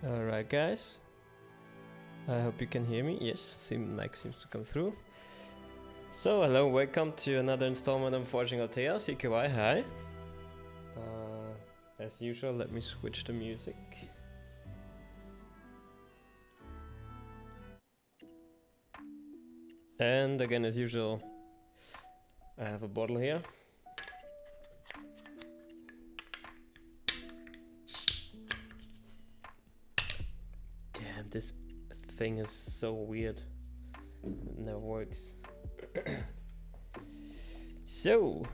Alright guys, I hope you can hear me. Yes, seems to come through. So hello, welcome to another installment of Forging Altea. CKY, hi. As usual, let me switch the music. And again, as usual, I have a bottle here. Damn, this thing is so weird. It never works. So,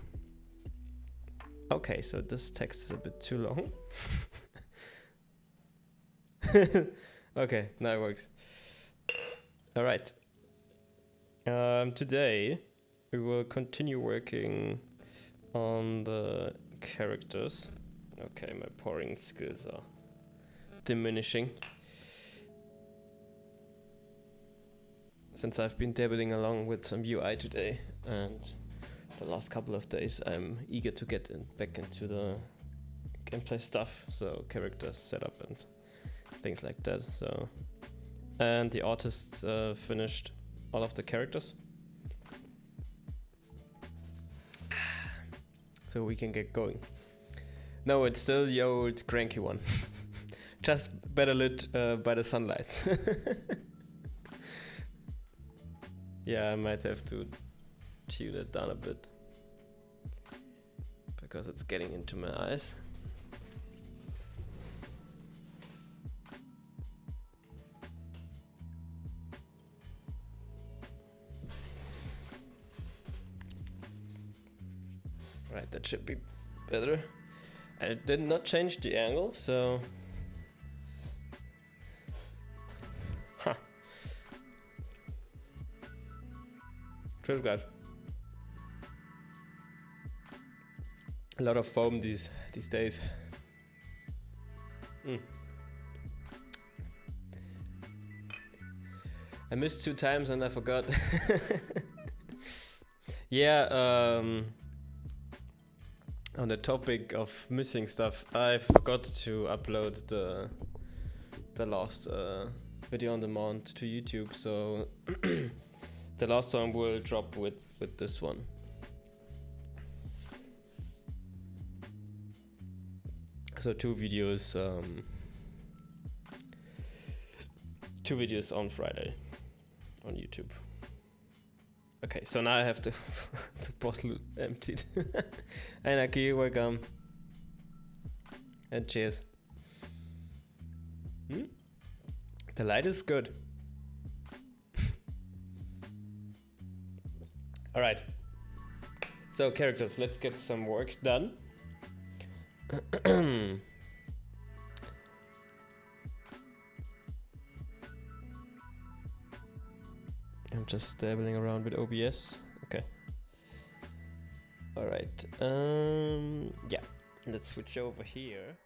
okay, so this text is a bit too long. Okay, now it works. All right. Today we will continue working on the characters. Okay, my pouring skills are diminishing since I've been dabbling along with some UI today, and the last couple of days I'm eager to get back into the gameplay stuff, so character setup and things like that. So, and the artists finished all of the characters, so we can get going. No, it's still the old cranky one, just better lit by the sunlight. Yeah, I might have to tune it down a bit because it's getting into my eyes. Right, that should be better. I did not change the angle, so... Huh. True, guys. A lot of foam these days. I missed 2 times and I forgot. Yeah, on the topic of missing stuff, I forgot to upload the last video on demand to YouTube, so the last one will drop with this one. So 2 videos on Friday on YouTube. Okay, so now I have the bottle emptied. Hey Naki, welcome. And cheers. The light is good. Alright. So characters, let's get some work done. I'm just dabbling around with OBS. Okay. Alright. Yeah. Let's switch over here.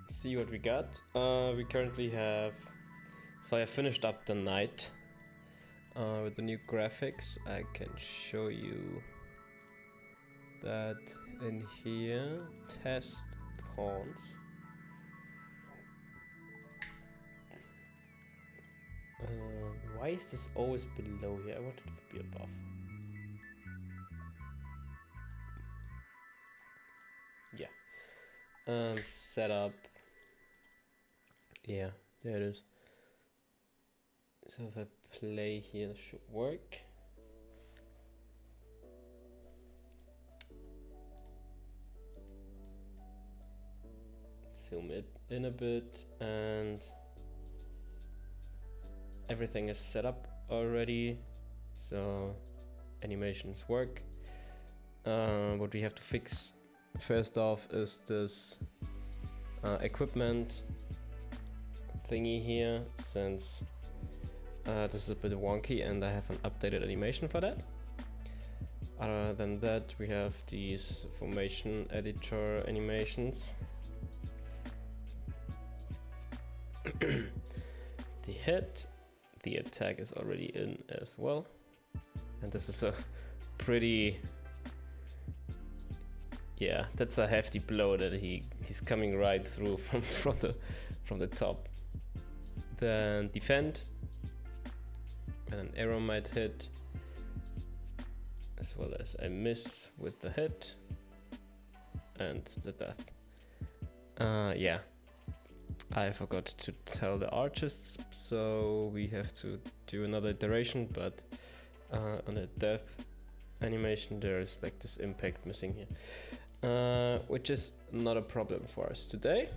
See what we got. We currently have... So I finished up the night with the new graphics. I can show you that in here. Test pawns. Why is this always below here? I want it to be above. Yeah. Setup. Yeah, there it is. So if I play here, it should work. Zoom it in a bit, and everything is set up already, so animations work. What we have to fix first off is this equipment thingy here, since this is a bit wonky and I have an updated animation for that. Other than that, we have these formation editor animations. The head, the attack is already in as well, and this is a pretty Yeah, that's a hefty blow that he's coming right through from the top. Then defend, and an arrow might hit, as well as I miss with the hit and the death. Yeah, I forgot to tell the archers, so we have to do another iteration, but on the death animation there's like this impact missing here, which is not a problem for us today.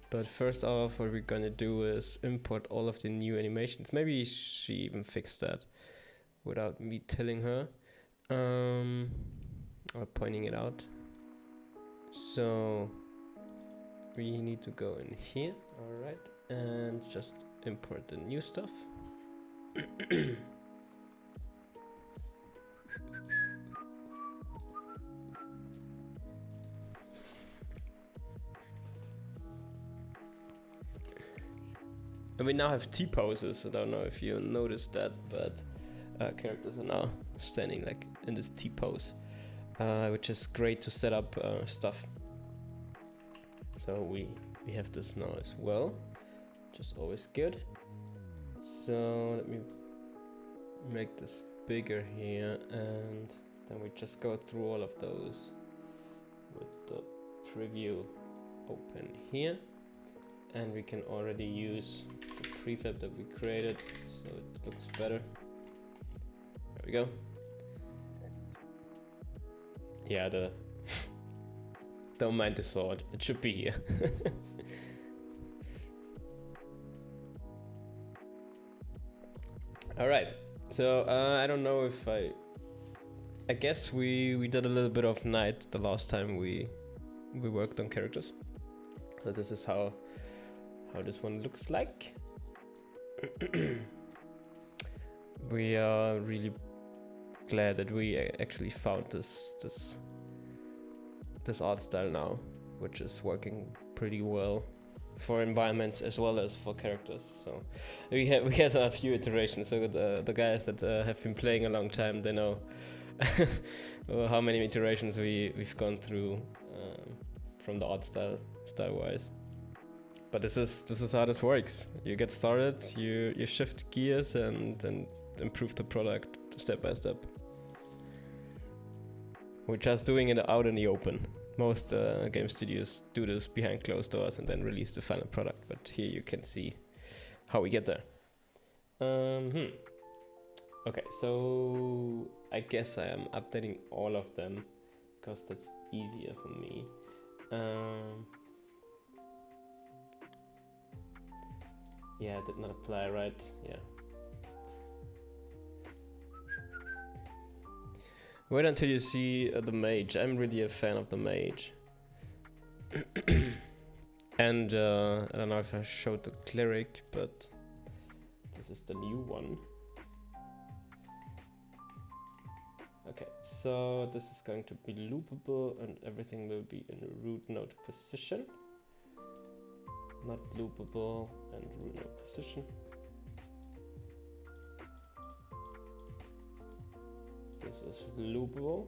But first off, what we're gonna do is import all of the new animations. Maybe she even fixed that without me telling her, or pointing it out. So we need to go in here, all right, and just import the new stuff. And we now have T-poses. I don't know if you noticed that, but characters are now standing like in this T-pose, which is great to set up stuff. So we have this now as well, which is always good. So let me make this bigger here, and then we just go through all of those with the preview open here. And we can already use the prefab that we created, so it looks better. There we go. Yeah, don't mind the sword, it should be here. Alright, so I don't know if I guess we did a little bit of night the last time we worked on characters. So this is how this one looks like. We are really glad that we actually found this art style now, which is working pretty well for environments as well as for characters. So we had a few iterations. So the guys that have been playing a long time, they know how many iterations we've gone through from the art style wise. But this is how this works. You get started, you shift gears and improve the product step by step. We're just doing it out in the open. Most game studios do this behind closed doors and then release the final product. But here you can see how we get there. Okay, so I guess I am updating all of them because that's easier for me. Yeah, it did not apply, right? Yeah. Wait until you see the mage. I'm really a fan of the mage. And I don't know if I showed the cleric, but this is the new one. Okay, so this is going to be loopable and everything will be in a root node position. Not loopable and root node position. This is loopable.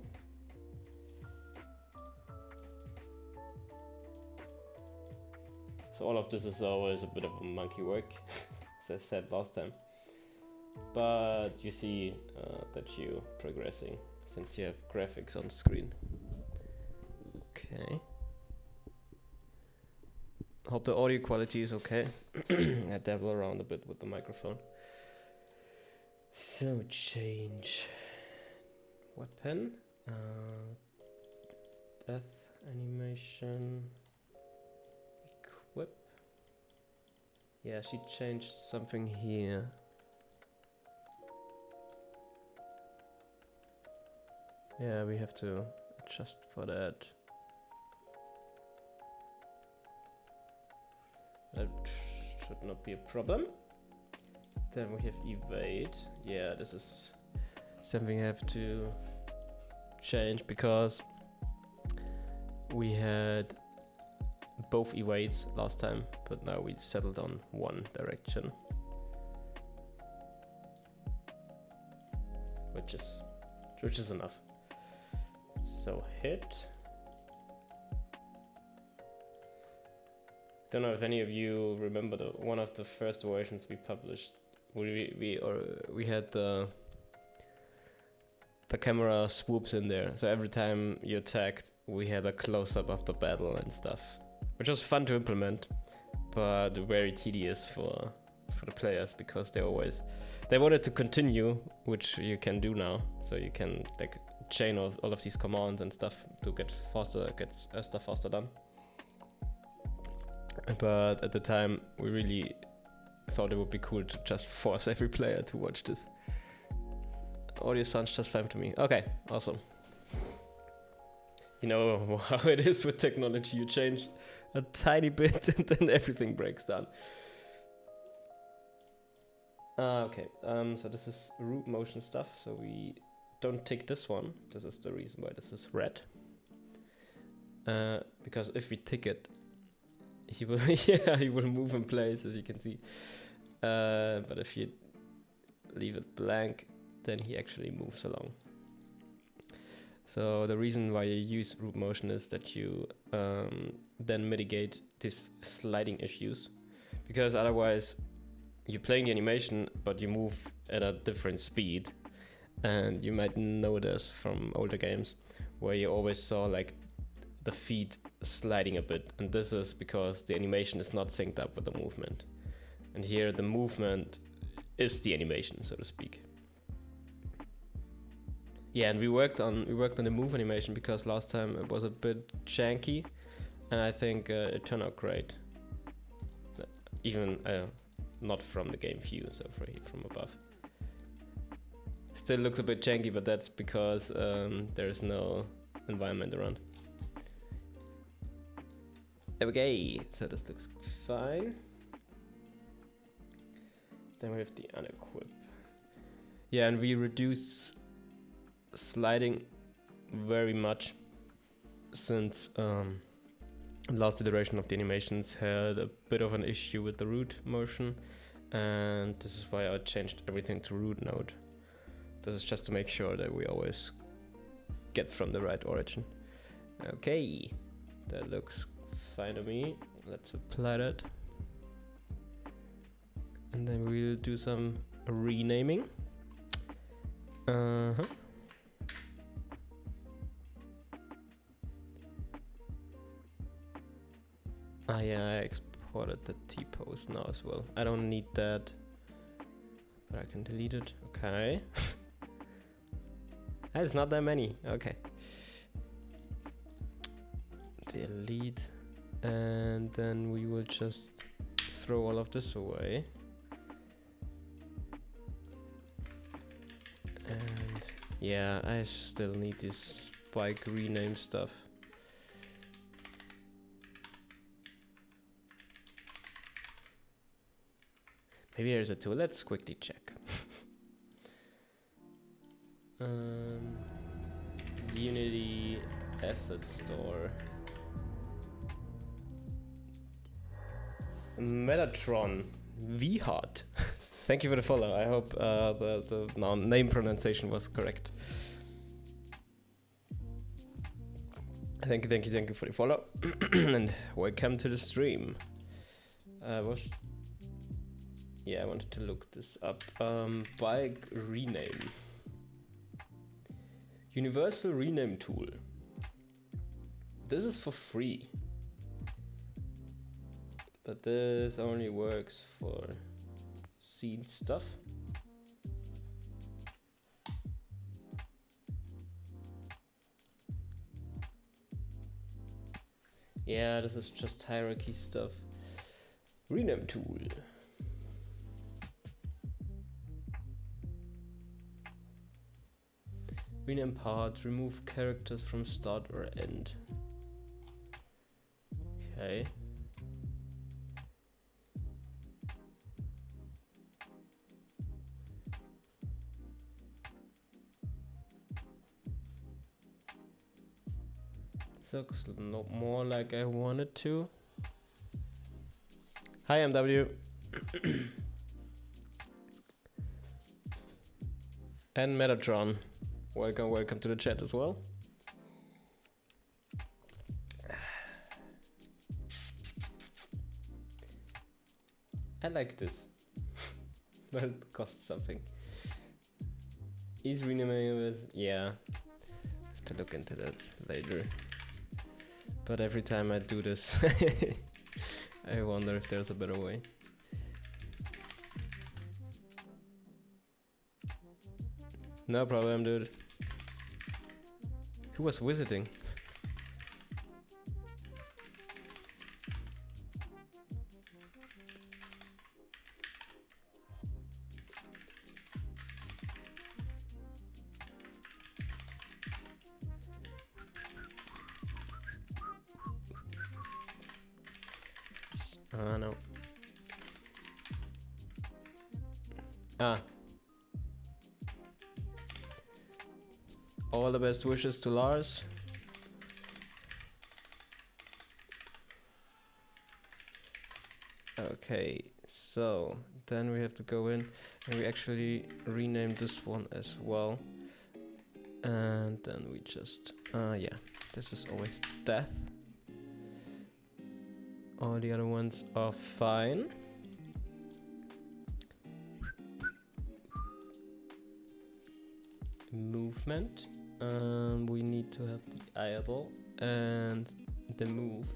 So all of this is always a bit of a monkey work, as I said last time. But you see that you're progressing since you have graphics on screen. Okay. Hope the audio quality is okay. I dabble around a bit with the microphone. So change weapon, death animation, equip. Yeah, she changed something here. Yeah, we have to adjust for that. That should not be a problem. Then we have evade. Yeah, this is something I have to change because we had both evades last time, but now we settled on one direction, which is enough. So hit. Don't know if any of you remember one of the first versions we published. We had the camera swoops in there, so every time you attacked, we had a close-up of the battle and stuff, which was fun to implement, but very tedious for the players because they wanted to continue, which you can do now. So you can like chain all of these commands and stuff to get stuff faster done. But at the time, we really thought it would be cool to just force every player to watch this. Audio sounds just fine to me. Okay, awesome. You know how it is with technology. You change a tiny bit and then everything breaks down. Okay, so this is root motion stuff. So we don't tick this one. This is the reason why this is red. Because if we tick it, he will he will move in place, as you can see. But if you leave it blank, then he actually moves along. So the reason why you use root motion is that you then mitigate these sliding issues, because otherwise you're playing the animation but you move at a different speed, and you might know this from older games where you always saw like the feet sliding a bit, and this is because the animation is not synced up with the movement, and here the movement is the animation, so to speak. Yeah, and we worked on the move animation because last time it was a bit janky, and I think it turned out great. Even not from the game view, so from above. Still looks a bit janky, but that's because there is no environment around. Okay, so this looks fine. Then we have the unequip. Yeah, and we reduce sliding very much since last iteration of the animations had a bit of an issue with the root motion, and this is why I changed everything to root node. This is just to make sure that we always get from the right origin. Okay, that looks fine to me. Let's apply that, and then we'll do some renaming. Yeah, I exported the T-pose now as well. I don't need that, but I can delete it. Okay. That's not that many. Okay. Delete, and then we will just throw all of this away. And yeah, I still need this spike rename stuff. Maybe there's a tool. Let's quickly check. Unity Asset Store. Metatron VHOT. Thank you for the follow. I hope the name pronunciation was correct. Thank you for the follow. And welcome to the stream. Yeah, I wanted to look this up. Bike rename. Universal rename tool. This is for free, but this only works for scene stuff. Yeah, this is just hierarchy stuff. Rename tool. Rename part, remove characters from start or end. Okay. This looks no more like I wanted to. Hi, MW. And Metatron. Welcome to the chat as well. I like this. But it costs something. Is renaming it? Yeah. Have to look into that later. But every time I do this, I wonder if there's a better way. No problem, dude. Who was visiting? No. All the best wishes to Lars. Okay, so then we have to go in and we actually rename this one as well. And then we just, yeah, this is always death. All the other ones are fine. Movement. We need to have the idle and the move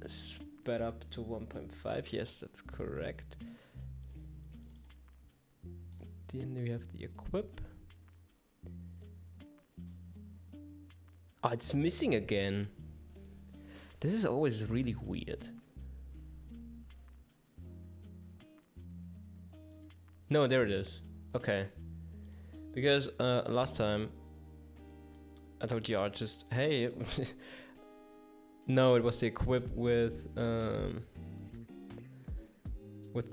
sped up to 1.5. Yes, that's correct. Then we have the equip. Oh, it's missing again. This is always really weird. No, there it is. Okay. Because last time I told the artist, hey, no, it was the equip with the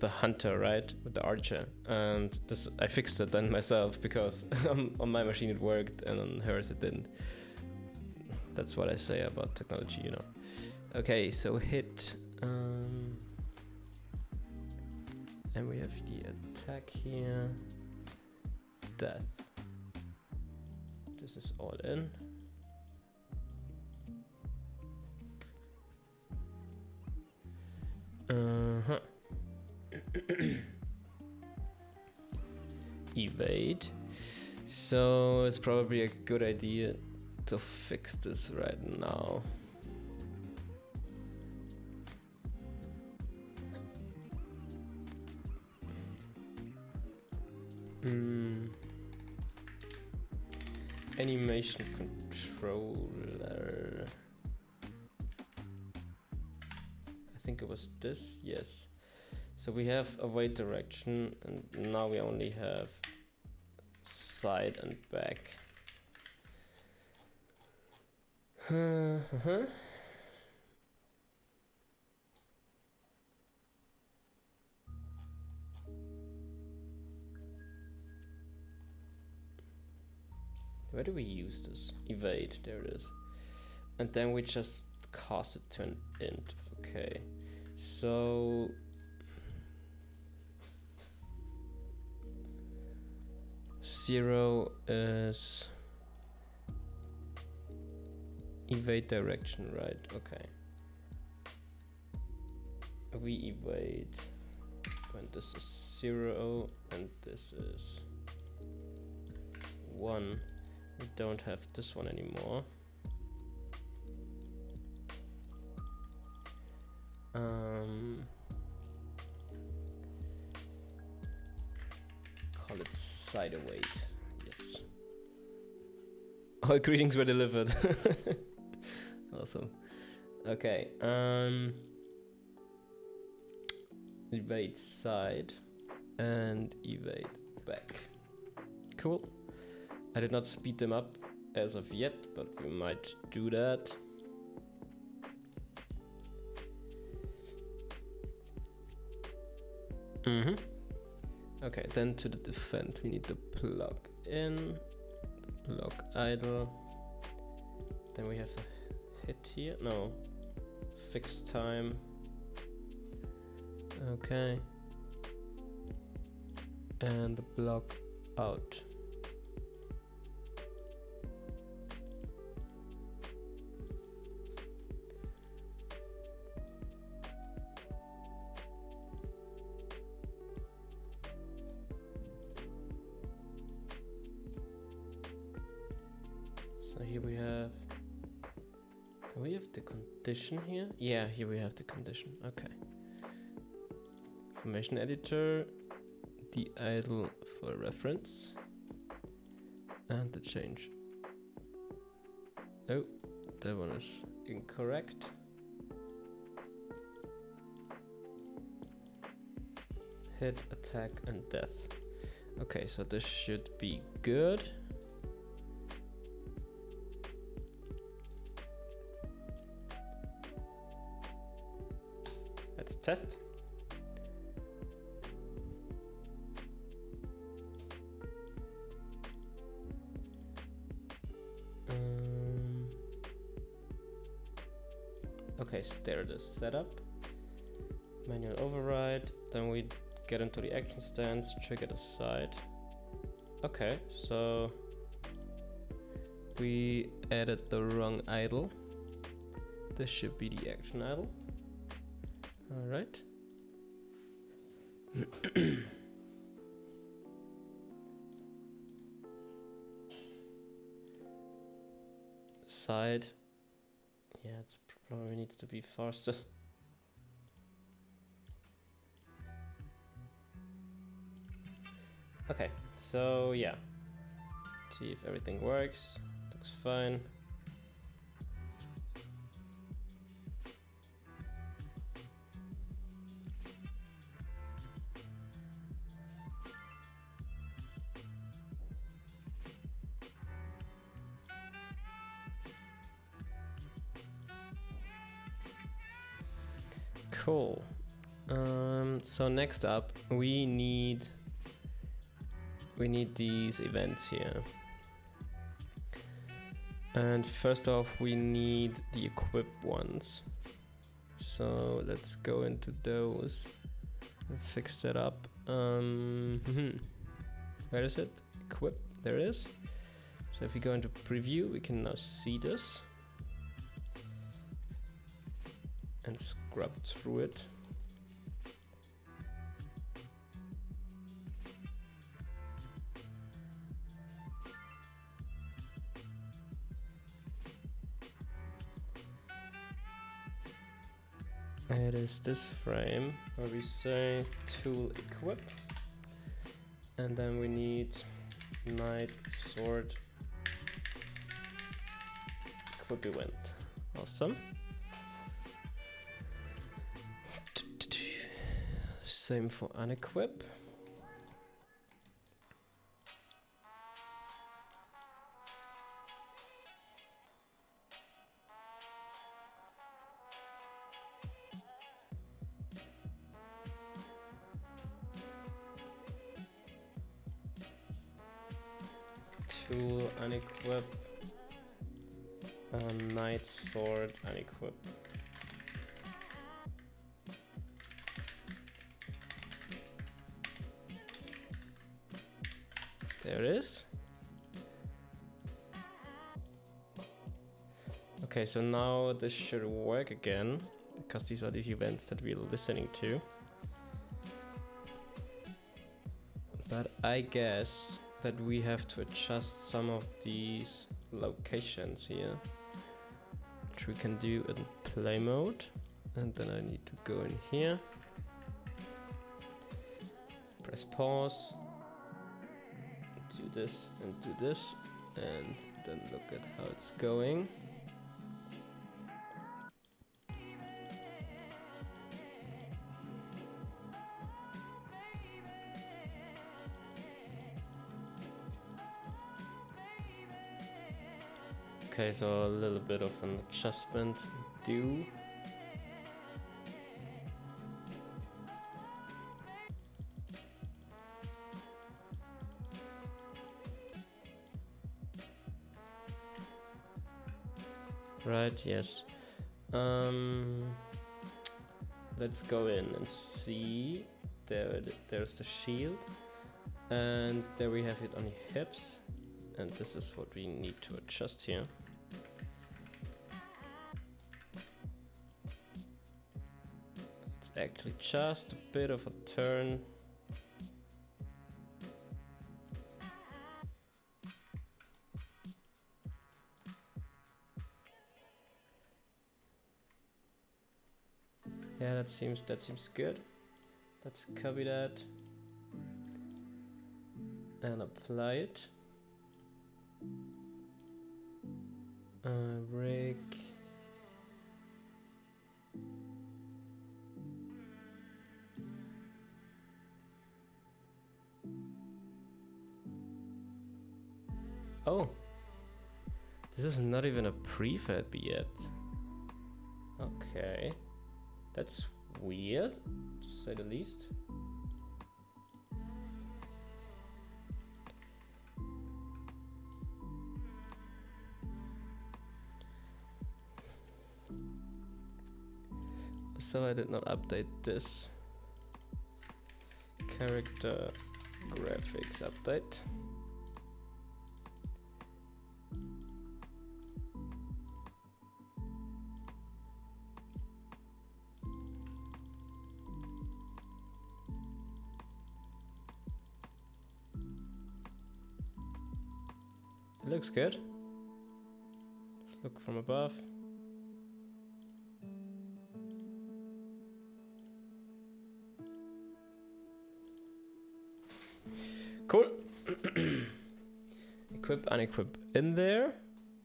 hunter, right? With the archer. And this I fixed it then myself because on my machine it worked and on hers it didn't. That's what I say about technology, you know. Okay, so hit, and we have the attack here, death. This is all in. Evade. So it's probably a good idea to fix this right now. Animation controller. I think it was this, yes. So we have away direction and now we only have side and back. Where do we use this? Evade, there it is. And then we just cast it to an int. Okay, so zero is evade direction, right? Okay. We evade when this is 0 and this is 1. We don't have this one anymore. Call it side await. Yes. All greetings were delivered. Awesome. Okay. Evade side and evade back. Cool. I did not speed them up as of yet, but we might do that. Okay, then to the defend, we need the plug in, the plug idle. Then we have to hit here. No, fixed time. Okay, and the block out. So here we have, do we have the condition here? Yeah, here we have the condition, okay. Information editor, the idle for reference, and the change. Oh, that one is incorrect. Hit, attack, and death. Okay, so this should be good. Let's test. Okay, so there it is, setup. Manual override, then we get into the action stance, trigger the side. Okay, so we added the wrong idle. This should be the action idle. All right. Side. Yeah, it probably needs to be faster. Okay, so yeah. See if everything works. Looks fine. Cool. So next up, we need these events here. And first off, we need the equip ones. So let's go into those and fix that up. Where is it? Equip, there it is. So if we go into preview, we can now see this and scrub through it. It is this frame where we say tool equip, and then we need knight sword equip event. Awesome. Same for unequip. Tool unequip, knight sword unequip. There it is. Okay, so now this should work again, because these are these events that we're listening to. But I guess that we have to adjust some of these locations here, which we can do in play mode. And then I need to go in here, press pause, do this and do this, and then look at how it's going. Okay, so a little bit of an adjustment due. Right, yes. Let's go in and see. There's the shield, and there we have it on your hips, and this is what we need to adjust here. It's actually just a bit of a turn. Yeah, that seems good. Let's copy that and apply it. Rig. Oh, this is not even a prefab yet. Okay, that's weird, to say the least. So I did not update this character graphics update. It looks good. Let's look from above. Cool. Equip, unequip in there.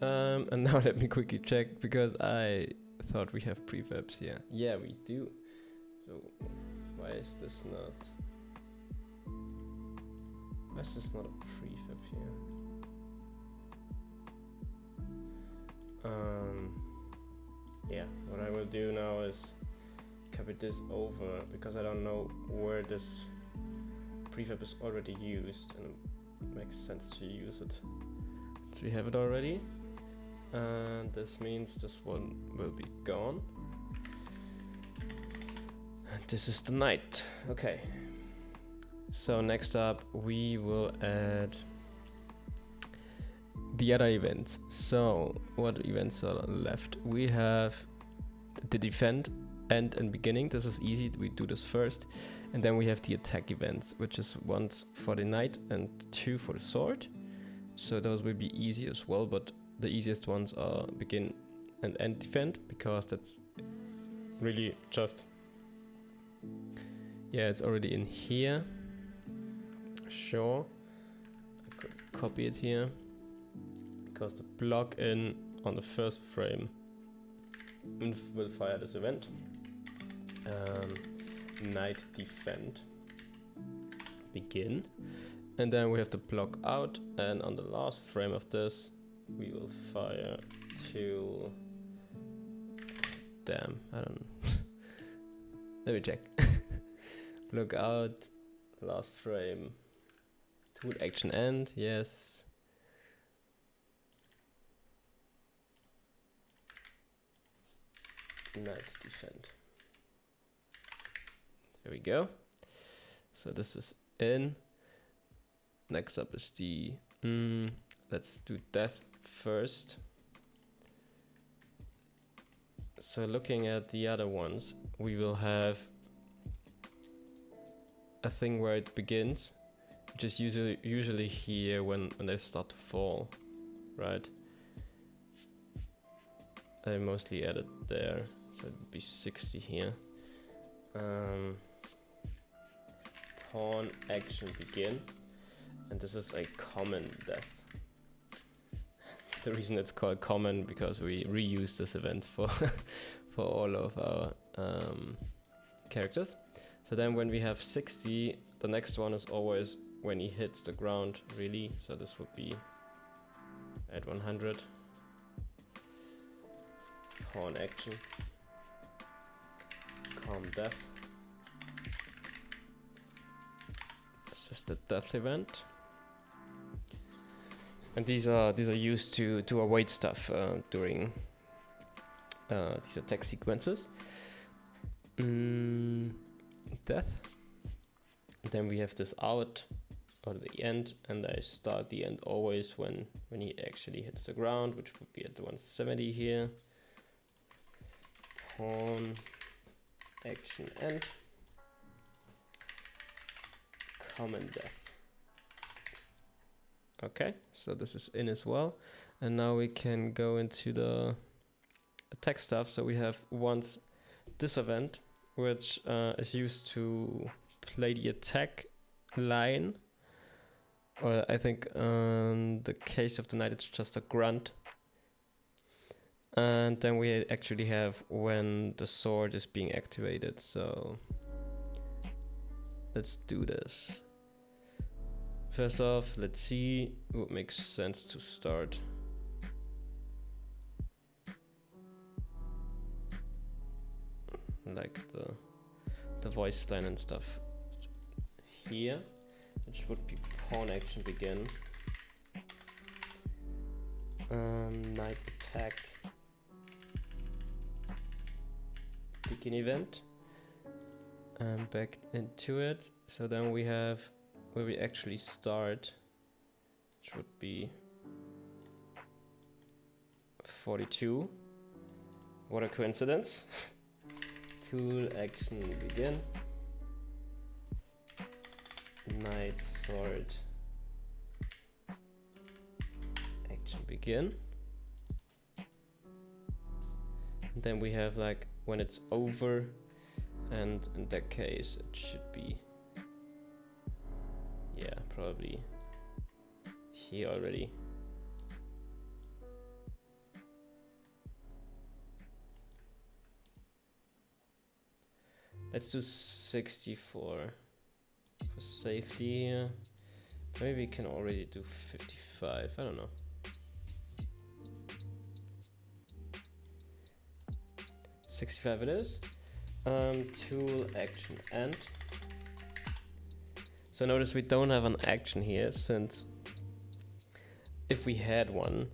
And now let me quickly check, because I thought we have prefabs here. Yeah, we do. So why is this not? Why is this not a prefab here? Yeah, what I will do now is copy this over, because I don't know where this prefab is already used, and it makes sense to use it. So we have it already, and this means this one will be gone. And this is the night. Okay. So next up we will add the other events. So what events are left? We have the defend, end and beginning. This is easy, we do this first. And then we have the attack events, which is once for the knight and 2 for the sword. So those will be easy as well, but the easiest ones are begin and end defend, because that's really just, yeah, it's already in here. Sure, I could copy it here, because the block in on the first frame will fire this event. Knight defend, begin, and then we have to block out, and on the last frame of this we will fire till, damn, I don't know. Let me check. Block out, last frame, tool action end, yes. Knight defend. There we go. So this is in. Next up is the, let's do death first. So looking at the other ones, we will have a thing where it begins, which is usually here when they start to fall, right? I mostly added there, so it would be 60 here. Pawn action begin, and this is a common death. The reason it's called common, because we reuse this event for for all of our characters. So then when we have 60, the next one is always when he hits the ground, really. So this would be at 100. Pawn action, calm death. This is the death event, and these are used to avoid stuff during these attack sequences. Death. Then we have this out, or the end, and I start the end always when he actually hits the ground, which would be at the 170 here. Pawn action end, common death. Okay, so this is in as well, and now we can go into the attack stuff. So we have once this event, which is used to play the attack line. Or I think in the case of the knight, it's just a grunt. And then we actually have when the sword is being activated. So let's do this. First off, let's see what makes sense to start. Like the voice line and stuff here, which would be pawn action begin. Knight attack begin event. Back into it. So then we have where we actually start, which would be 42. What a coincidence. Tool action begin. Knight sword action begin. And then we have like when it's over, and in that case it should be, yeah, probably here already. Let's do 64 for safety here. Maybe we can already do 55, I don't know. $65 it is. Tool action end. So notice we don't have an action here, since if we had one,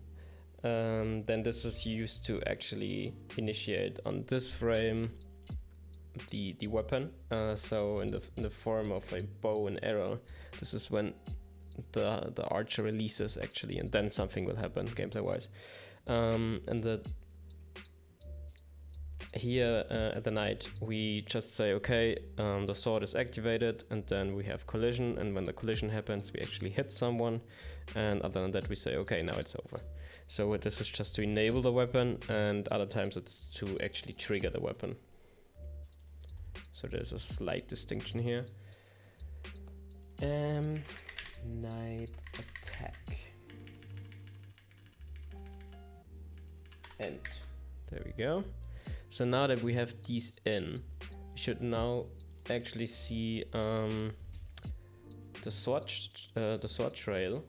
then this is used to actually initiate on this frame the weapon. So in the form of a bow and arrow, this is when the archer releases actually, and then something will happen gameplay wise. And here at the knight, we just say, okay, the sword is activated, and then we have collision, and when the collision happens, we actually hit someone, and other than that, we say, okay, now it's over. So this is just to enable the weapon, and other times it's to actually trigger the weapon. So there's a slight distinction here. Knight attack. End. There we go. So now that we have these in, we should now actually see the sword trail.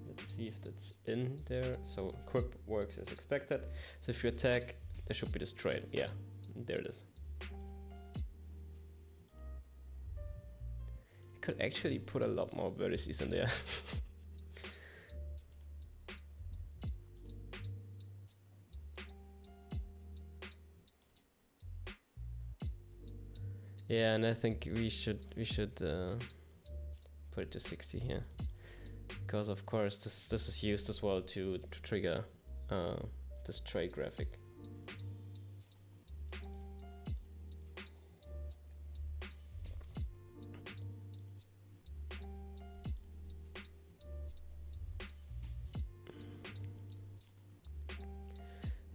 Let's see if that's in there. So equip works as expected. So if you attack, there should be this trail. Yeah, there it is. You could actually put a lot more vertices in there. Yeah, and I think we should put it to 60 here, because of course this is used as well to trigger this tray graphic.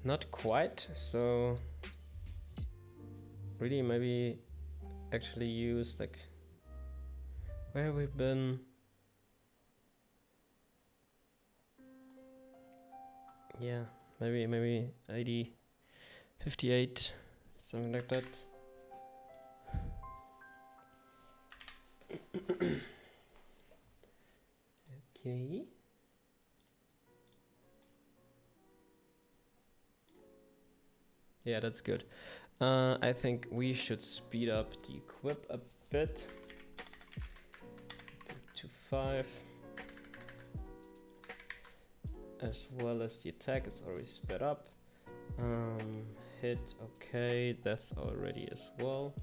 Not quite, so really maybe actually use like, where have we been? Yeah, maybe 80, 58, something like that. Okay. Yeah, that's good. I think we should speed up the equip a bit to 5, as well as the attack is already sped up. Hit, okay, death already as well.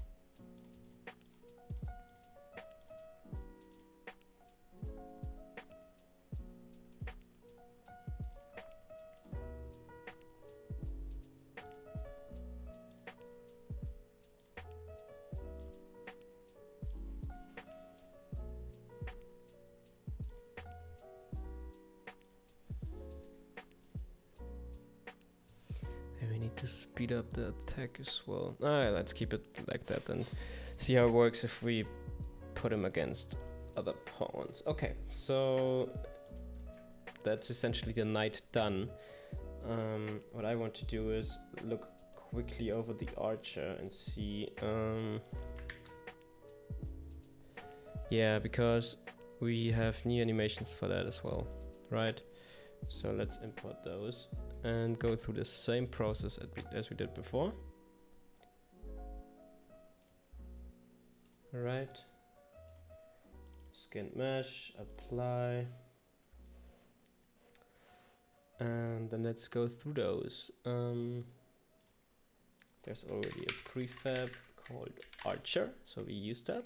to speed up the attack as well. Alright, let's keep it like that and see how it works if we put him against other pawns. Okay, so that's essentially the knight done. What I want to do is look quickly over the archer and see. Yeah, because we have new animations for that as well, right? So let's import those and go through the same process as we did before. Right. Skin mesh, apply. And then let's go through those. There's already a prefab called Archer, so we use that.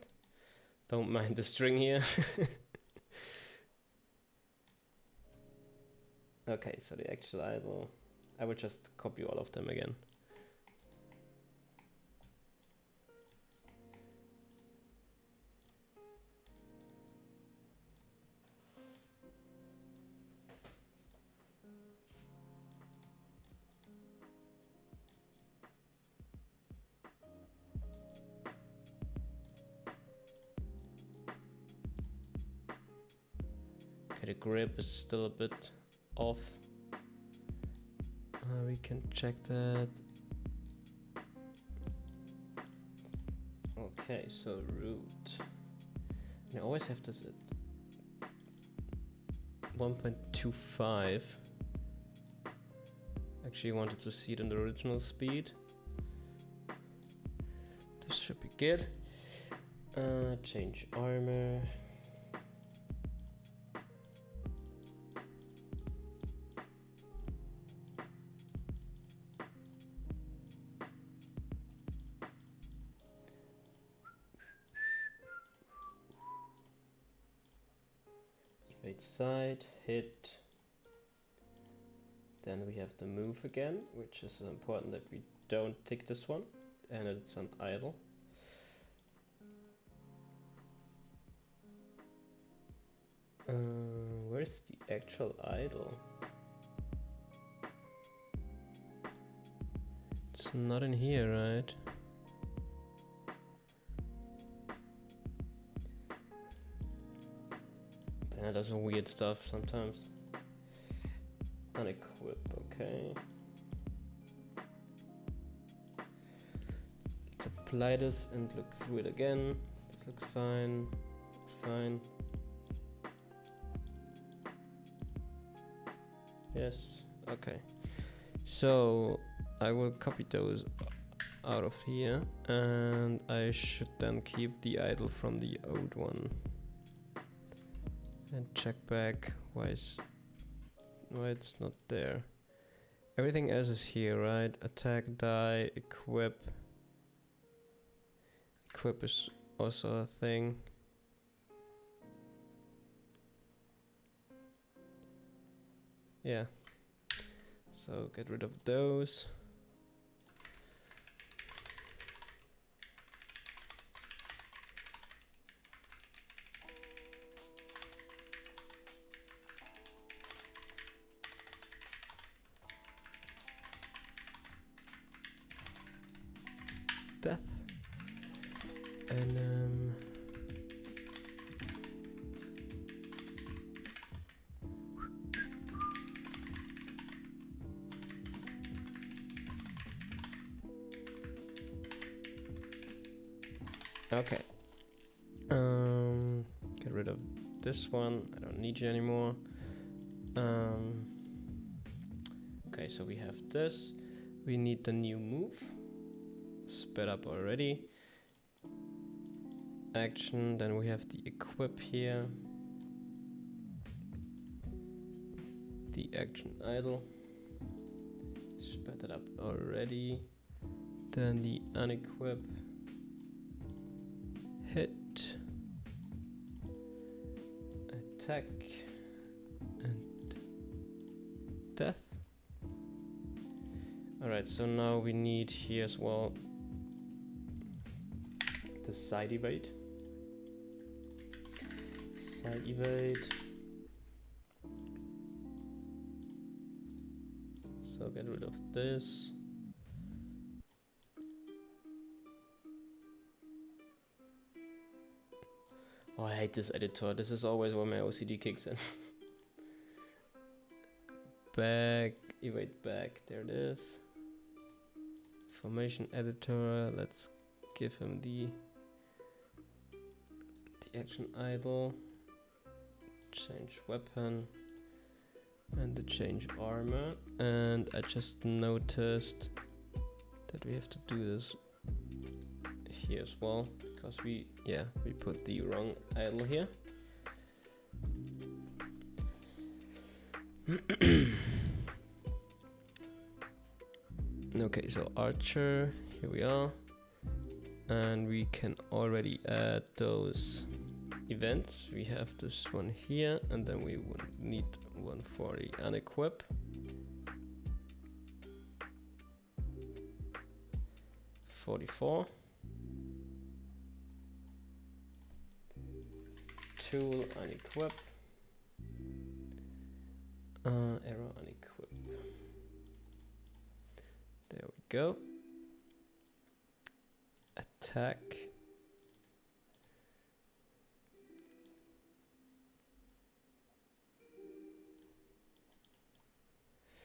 Don't mind the string here. Okay, so the actual idle, I will just copy all of them again. Okay, the grip is still a bit off. We can check that. Okay, so root. I always have this at 1.25. Actually wanted to see it in the original speed. This should be good. Change armor. Evade side, hit. Then we have the move again, which is important that we don't tick this one, and it's an idle. Where's the actual idle? It's not in here, right? Yeah, does some weird stuff sometimes. Unequip, okay. Let's apply this and look through it again. This looks fine. Fine. Yes, okay. So I will copy those out of here and I should then keep the idle from the old one. And check back why it's not there. Everything else is here, right? Attack, die, equip. Equip is also a thing. Yeah. So get rid of those. Death. And okay. Get rid of this one. I don't need you anymore. Okay, so we have this. We need the new move. Sped up already. Action, then we have the equip here. The action idle. Sped it up already. Then the unequip. Hit. Attack. And death. Alright, so now we need here as well the side evade. Side evade. So get rid of this. Oh, I hate this editor. This is always where my OCD kicks in. Back, evade back, there it is. Formation editor, let's give him the action idle. Change weapon. And the change armor. And I just noticed that we have to do this here as well. Because we put the wrong idle here. Okay, so archer, here we are. And we can already add those events. We have this one here, and then we would need one for the unequip. .44. Tool unequip. Error unequip. There we go. Attack.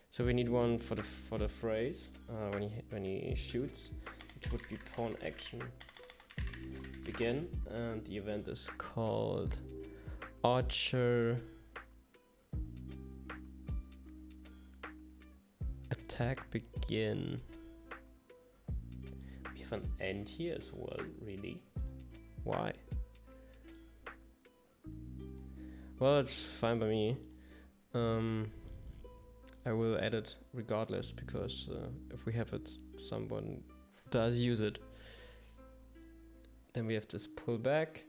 So we need one for the phrase when he shoots, which would be pawn action begin, and the event is called archer attack begin. We have an end here as well, really? Why? Well, it's fine by me. I will add it regardless, because if we have it, someone does use it. Then we have this pull back,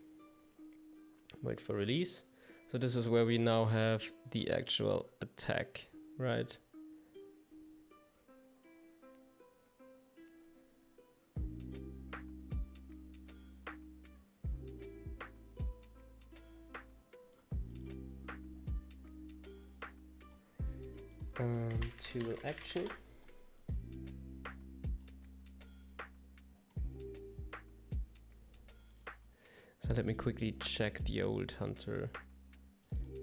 wait for release. So this is where we now have the actual attack, right? Tool action. So let me quickly check the old hunter,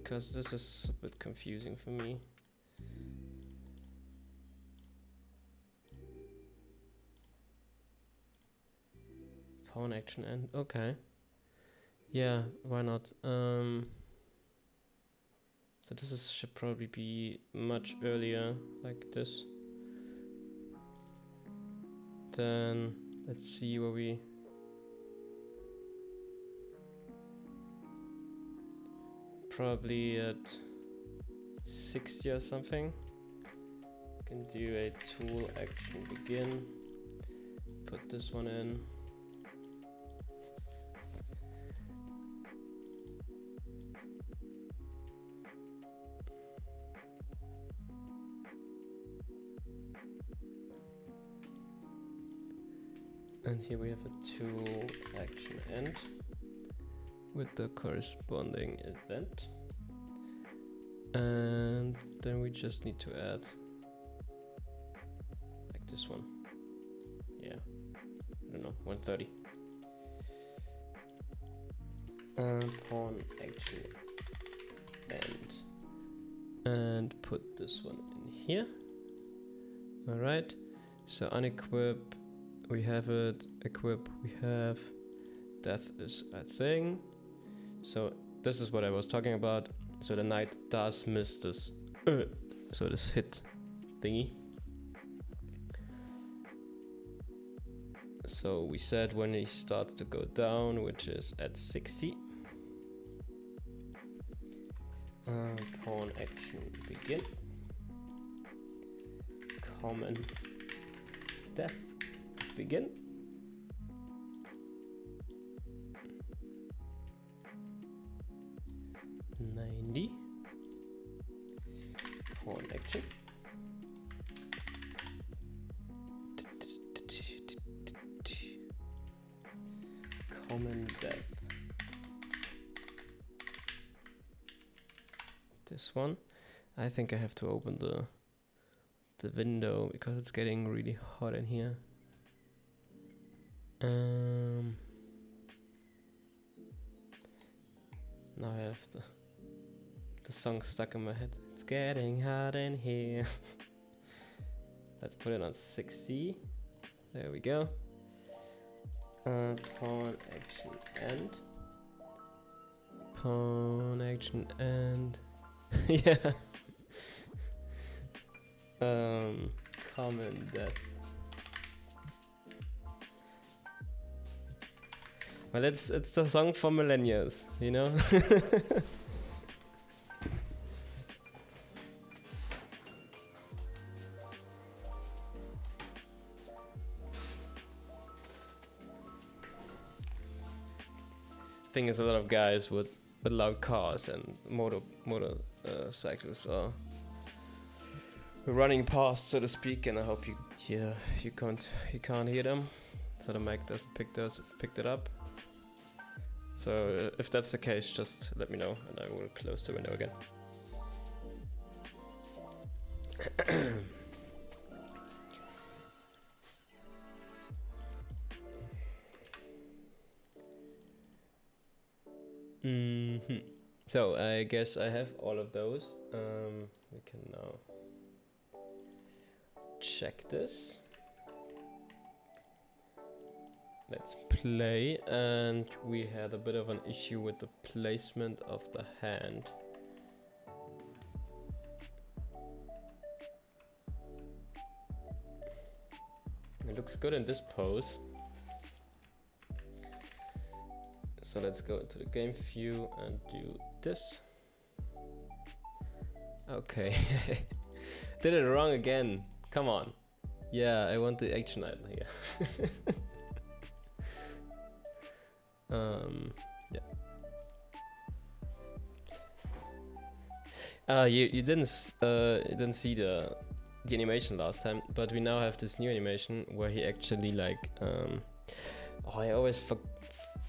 because this is a bit confusing for me. Pawn action end, okay. Yeah, why not? So this should probably be much earlier, like this. Then let's see where we probably at 60 or something. Can do a tool action begin. Put this one in. And here we have a tool action end with the corresponding event. And then we just need to add like this one. Yeah, I don't know, 130. Pawn action end. And put this one in here. All right, so unequip. We have it, equip, we have, death is a thing. So this is what I was talking about. So the knight does miss this, so this hit thingy. So we said when he starts to go down, which is at 60. Pawn action begin. Common death. Begin. $90. Pawn action. Common death. This one. I think I have to open the window because it's getting really hot in here. Now I have the song stuck in my head. It's getting hot in here. Let's put it on 60. There we go. Pawn action end. Pawn action end. Yeah. Comment that. Well, it's a song for millennials, you know. Thing is, a lot of guys with loud cars and motorcycles are running past, so to speak, and I hope you can't hear them, so the mic doesn't pick that up. So if that's the case, just let me know and I will close the window again. So I guess I have all of those. We can now check this. Let's play, and we had a bit of an issue with the placement of the hand. It looks good in this pose. So let's go into the game view and do this. Okay. Did it wrong again. Come on. Yeah, I want the action item here. Yeah. You didn't see the animation last time, but we now have this new animation where he actually like I always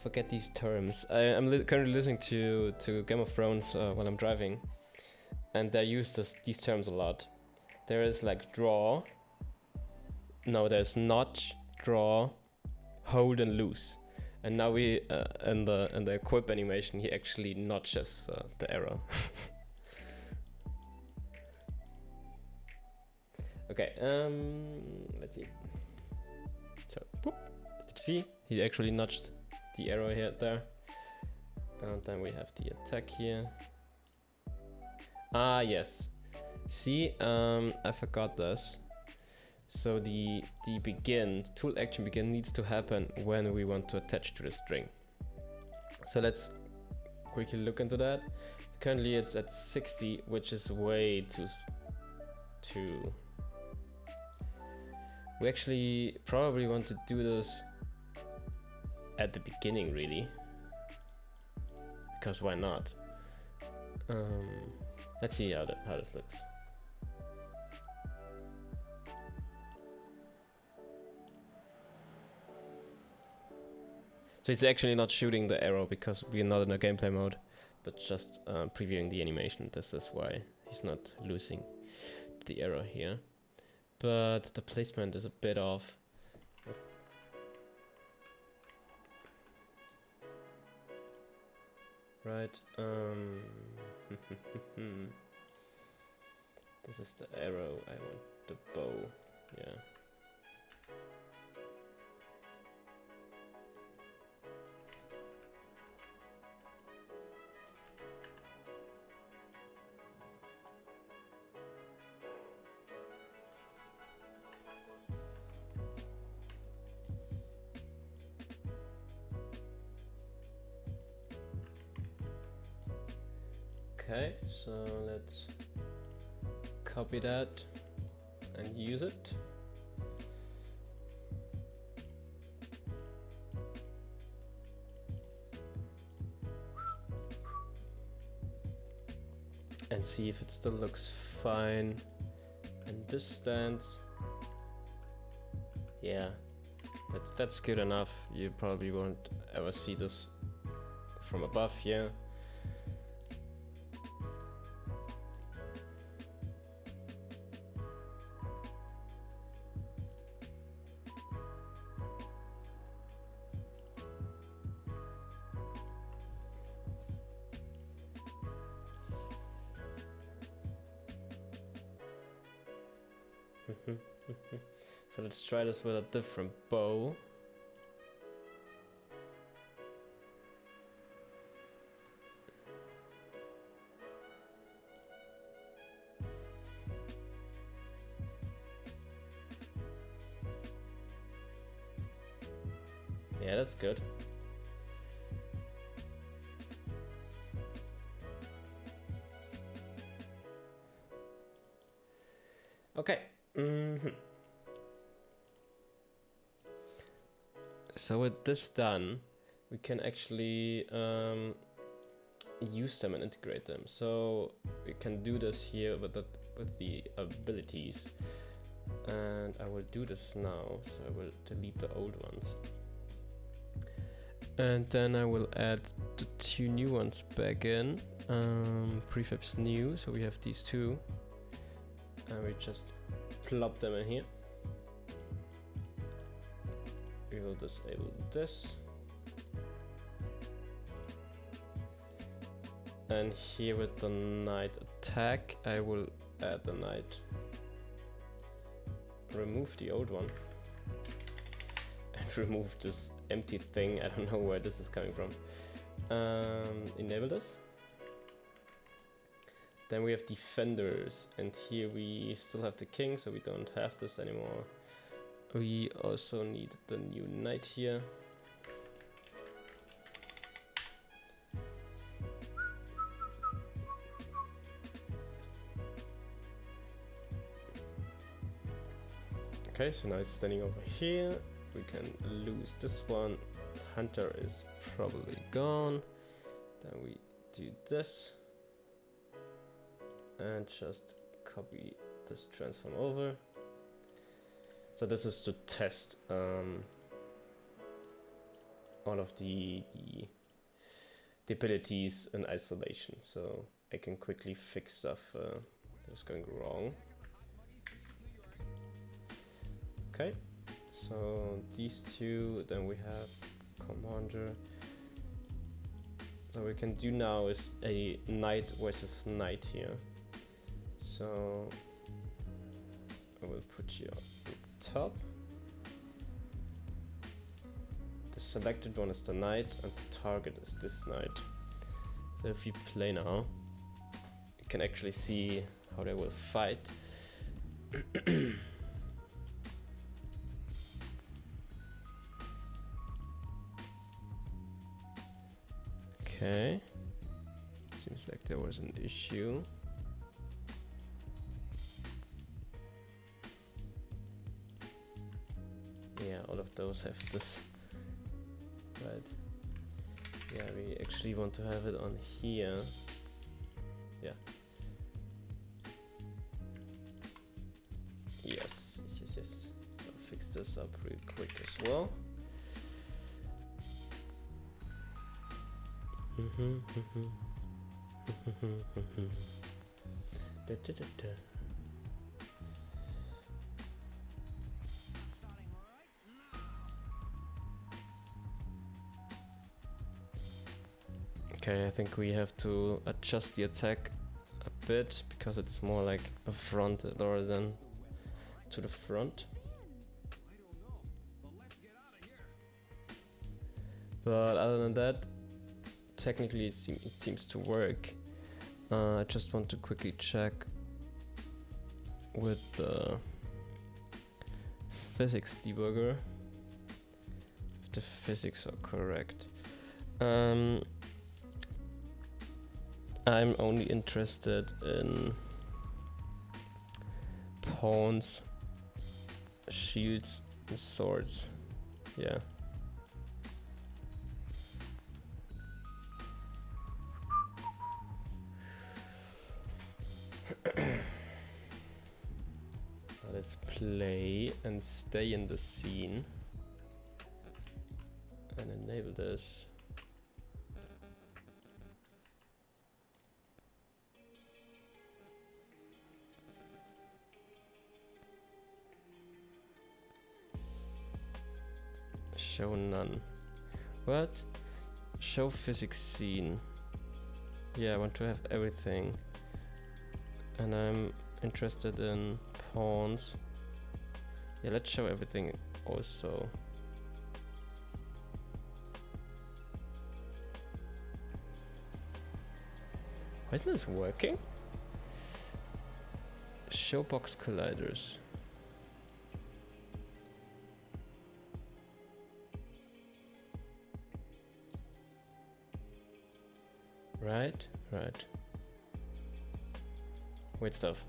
forget these terms. I'm currently listening to Game of Thrones while I'm driving, and they use these terms a lot. There is like draw. No, there's notch, draw, hold, and loose. And now we in the equip animation, he actually notches the arrow. Okay, let's see. So, whoop. Did you see? He actually notched the arrow here, there. And then we have the attack here. Ah, yes. See, I forgot this. So the tool action begin needs to happen when we want to attach to the string. So let's quickly look into that. Currently it's at 60, which is way too. We actually probably want to do this at the beginning, really, because why not? Let's see how this looks. So it's actually not shooting the arrow because we're not in a gameplay mode, but just previewing the animation. This is why he's not losing the arrow here. But the placement is a bit off. Right. This is the arrow. I want the bow. Yeah. Okay, so let's copy that and use it. And see if it still looks fine. And this stance, yeah, that's good enough. You probably won't ever see this from above here. So let's try this with a different bow. Yeah, that's good. Okay. So with this done, we can actually use them and integrate them. So we can do this here with the abilities. And I will do this now. So I will delete the old ones. And then I will add the 2 new ones back in. Prefabs new, so we have these 2. And we just plop them in here. We will disable this. And here with the knight attack, I will add the knight. Remove the old one. And remove this empty thing. I don't know where this is coming from. Enable this. Then we have defenders, and here we still have the king, so we don't have this anymore. We also need the new knight here. Okay, so now it's standing over here. We can lose this one. Hunter is probably gone. Then we do this. And just copy this transform over. So this is to test all of the abilities in isolation. So I can quickly fix stuff that's going wrong. Okay, so these 2, then we have commander. What we can do now is a knight versus knight here. So I will put you on the top. The selected one is the knight and the target is this knight. So if you play now, you can actually see how they will fight. Okay, seems like there was an issue. Yeah, all of those have this. Right. Yeah, we actually want to have it on here. Yeah. Yes, yes. So I'll fix this up real quick as well. Okay, I think we have to adjust the attack a bit because it's more like a front rather than to the front. But other than that, technically it seems to work. I just want to quickly check with the physics debugger if the physics are correct. I'm only interested in pawns, shields, and swords. Yeah. Let's play and stay in the scene and enable this. Show none. What? Show physics scene. Yeah, I want to have everything. And I'm interested in pawns. Yeah, let's show everything also. Why isn't this working? Show box colliders. Right. Weird stuff.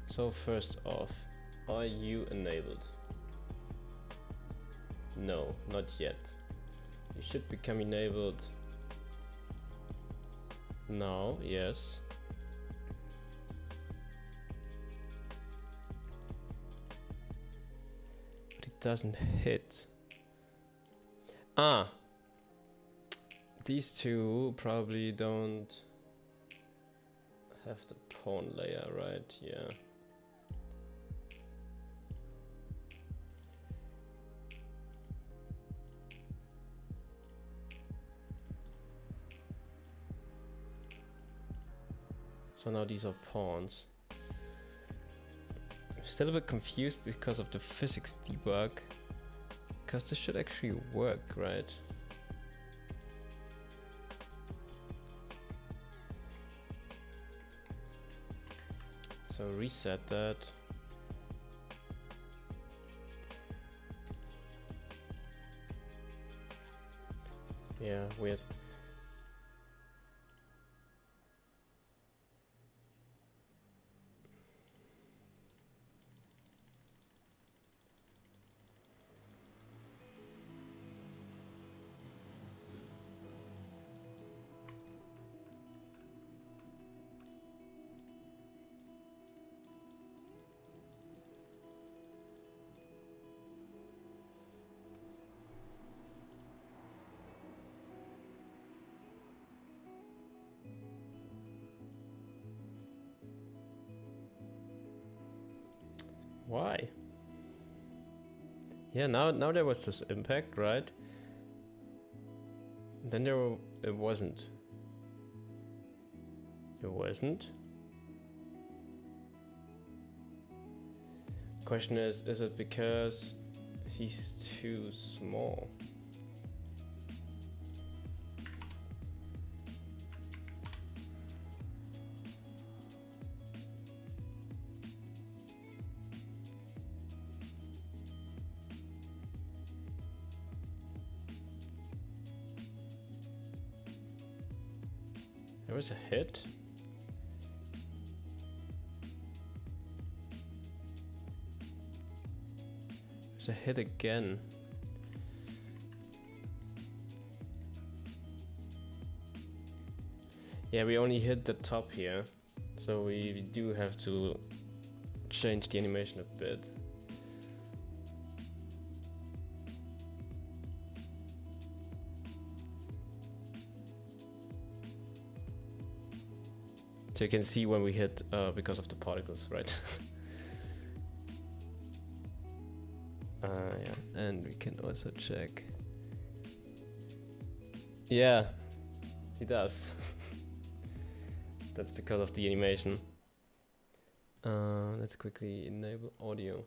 So first off, are you enabled? No, not yet. You should become enabled now, yes. But it doesn't hit. Ah! These two probably don't have the pawn layer, right? Yeah. So now these are pawns. I'm still a bit confused because of the physics debug. Because this should actually work, right? So reset that. Yeah, weird. Why? Yeah, now there was this impact, right? Then it wasn't. It wasn't. Question is it because he's too small? There was a hit. There's a hit again. Yeah, we only hit the top here, so we do have to change the animation a bit. So you can see when we hit because of the particles, right? Yeah, and we can also check. Yeah, he does. That's because of the animation. Let's quickly enable audio.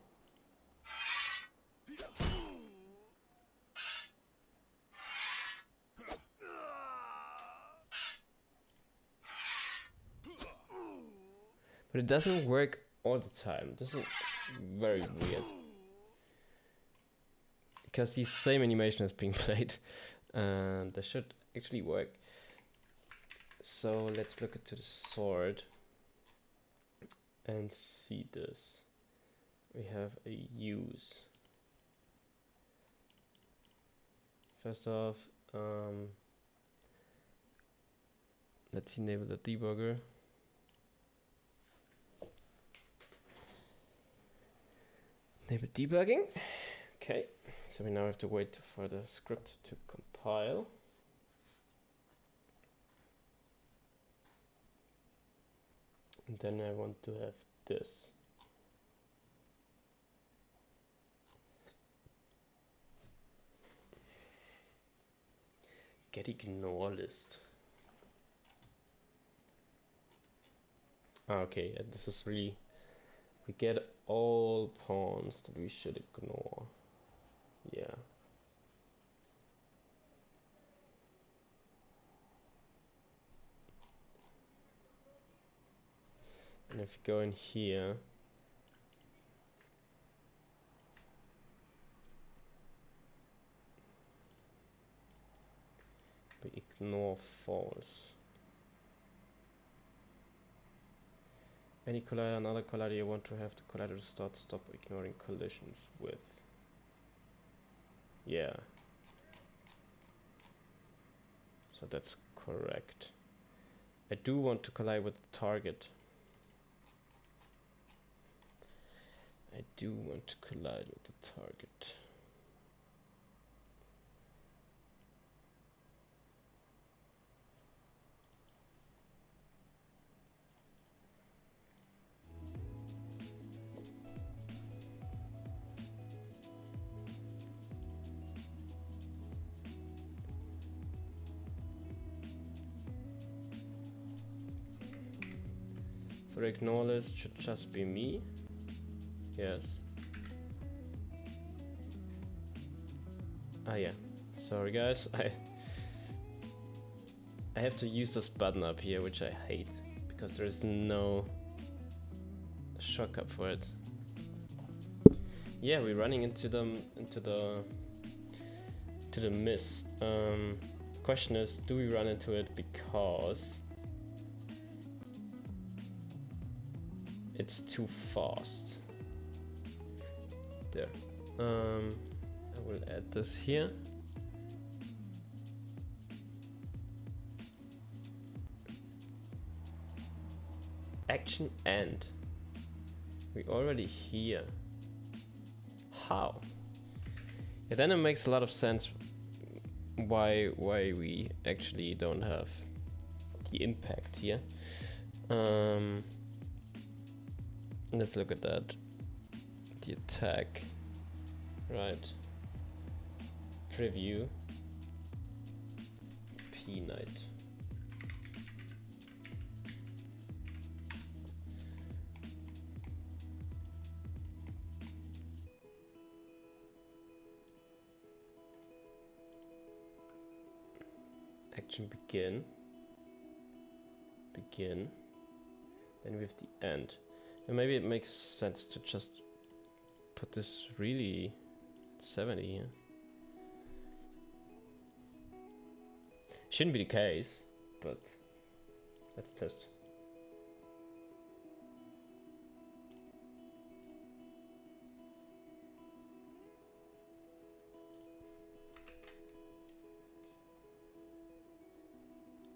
But it doesn't work all the time. This is very weird. Because the same animation is being played. And that should actually work. So let's look into the sword and see this. We have a use. First off, let's enable the debugger. Enable debugging. Okay, so we now have to wait for the script to compile. And then I want to have this. Get ignore list. Okay, this is really, we get all pawns that we should ignore. Yeah. And if you go in here, we ignore false. Any collider, another collider you want to have the collider stop ignoring collisions with. Yeah. So that's correct. I do want to collide with the target. I do want to collide with the target. So the ignore list should just be me. Yes. Ah yeah. Sorry guys, I have to use this button up here, which I hate because there is no shortcut for it. Yeah, we're running into the miss. Question is, do we run into it because it's too fast? There. I will add this here. Action end. We already here. How? Yeah, then it makes a lot of sense why we actually don't have the impact here. Let's look at that. The attack. Right. Preview. P-Night. Action begin. Begin. Then we have the end. And maybe it makes sense to just put this really 70 here. Shouldn't be the case, but let's test.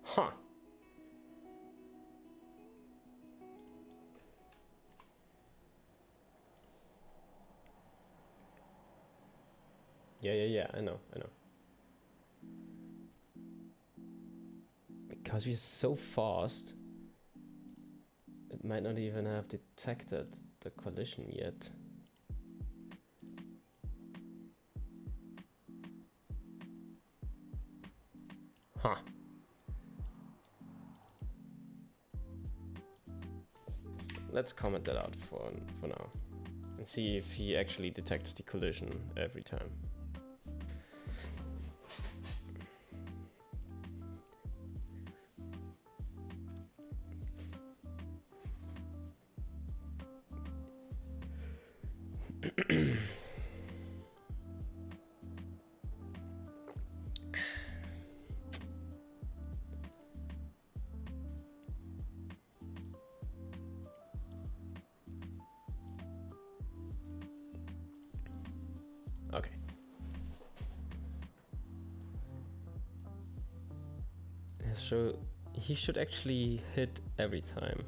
Huh. Yeah, I know. Because we're so fast, it might not even have detected the collision yet. Huh. Let's comment that out for now and see if he actually detects the collision every time. Okay. So he should actually hit every time.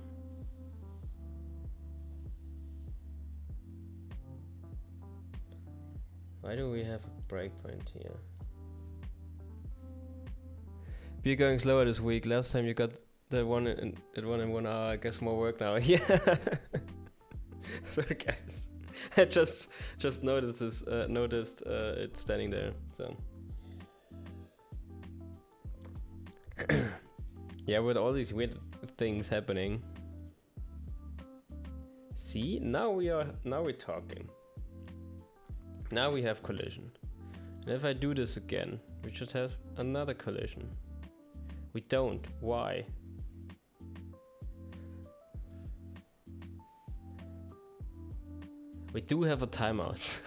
Why do we have a breakpoint here? We're going slower this week. Last time you got the one in 1 hour. I guess more work now. Yeah. Sorry guys. I just noticed it standing there. So Yeah, with all these weird things happening. See, now we're talking. Now we have collision. And if I do this again, we should have another collision. We don't. Why? We do have a timeout.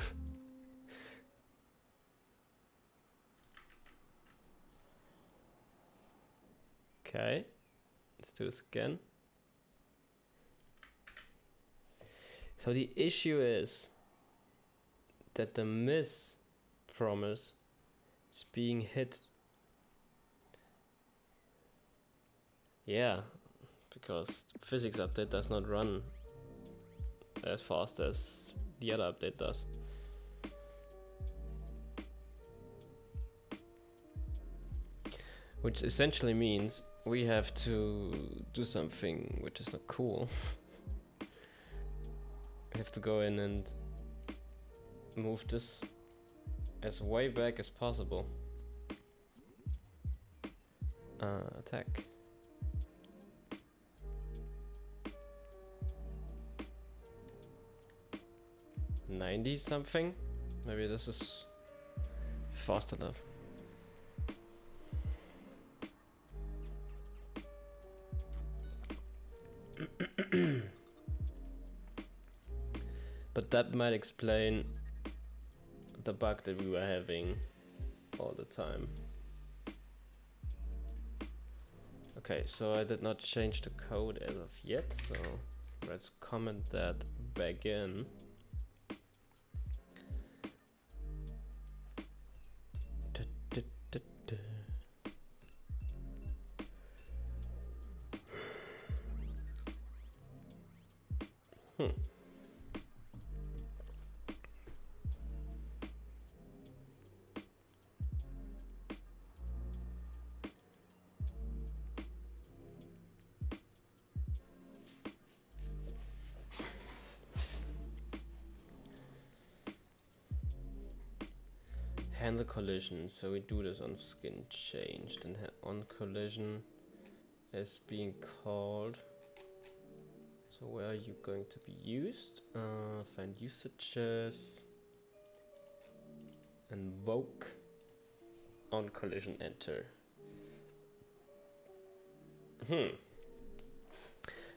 Okay, let's do this again. So the issue is that the miss promise is being hit. Yeah, because physics update does not run as fast as the other update does. Which essentially means we have to do something which is not cool. We have to go in and move this as way back as possible. Attack. $90 something? Maybe this is fast enough. But that might explain the bug that we were having all the time. Okay, so I did not change the code as of yet, so let's comment that back in. Handle collision, so we do this on skin changed, and on collision is being called. So where are you going to be used? Find usages, invoke, on collision enter.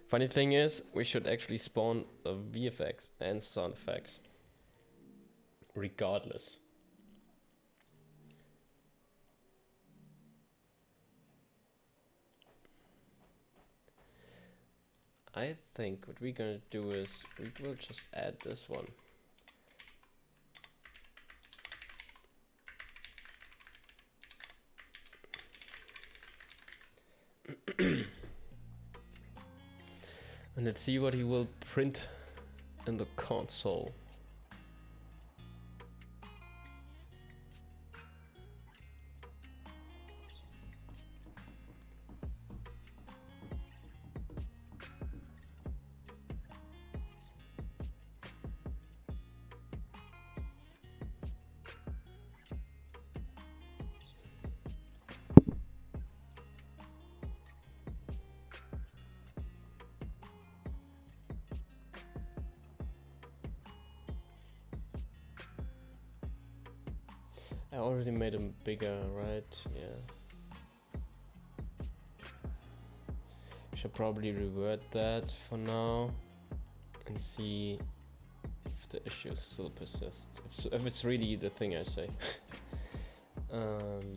Funny thing is, we should actually spawn the VFX and sound effects regardless. I think what we're gonna do is we will just add this one. And let's see what he will print in the console. I already made them bigger, right? Yeah. Should probably revert that for now and see if the issue still persists. If it's really the thing I say. Revert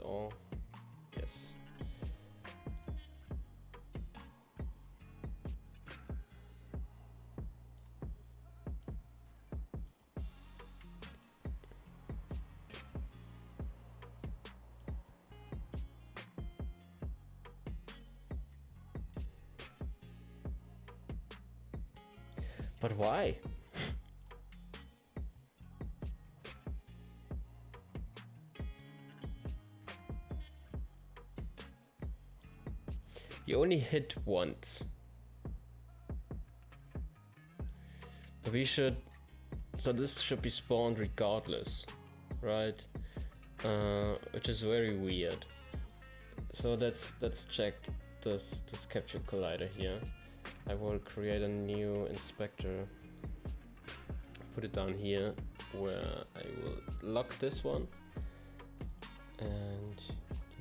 all. Yes. But why? You only hit once. But we should... So this should be spawned regardless, right? which is very weird. So let's check this capture collider here. I will create a new inspector, put it down here where I will lock this one and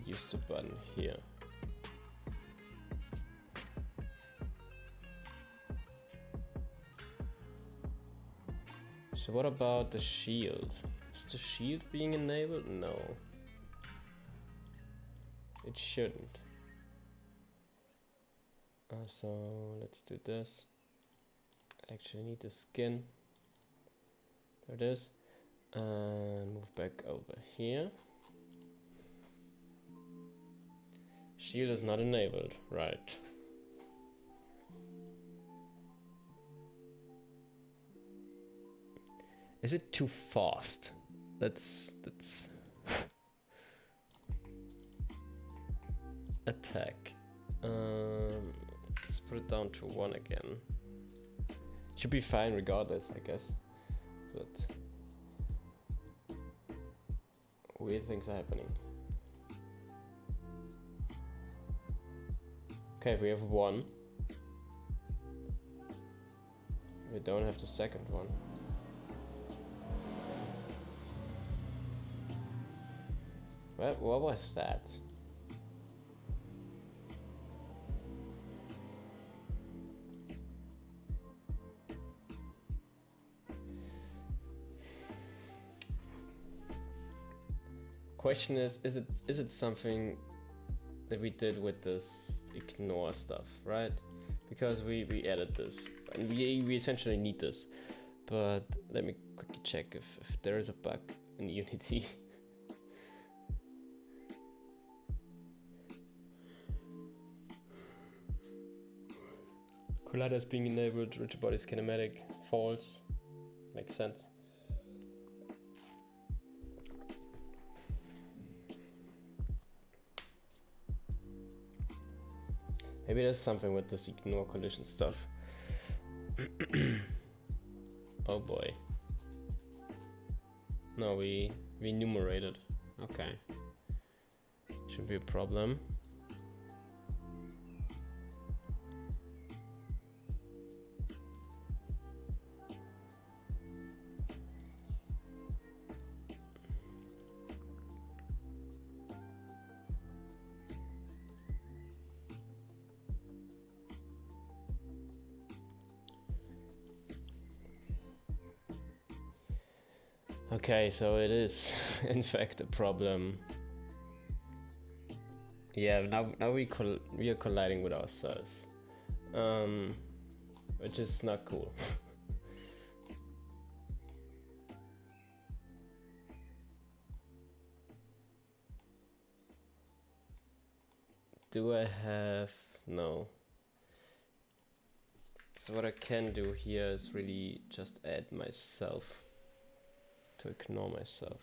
use the button here. So what about the shield? Is the shield being enabled? No. It shouldn't. So let's do this. I actually need the skin. There it is. And move back over here. Shield is not enabled, right. Is it too fast? That's attack. Let's put it down to 1 again. Should be fine regardless, I guess. But weird things are happening. Okay, we have 1. We don't have the second one. What was that? Question is it something that we did with this ignore stuff, right? Because we added this and we essentially need this. But let me quickly check if there is a bug in Unity. Collider is being enabled, rigid body kinematic, false. Makes sense. Maybe there's something with this ignore collision stuff. Oh boy. No, we enumerated. Okay. Shouldn't be a problem. Okay, so it is in fact a problem. Yeah, now we are colliding with ourselves, which is not cool. Do I have no? So what I can do here is really just add myself. To ignore myself.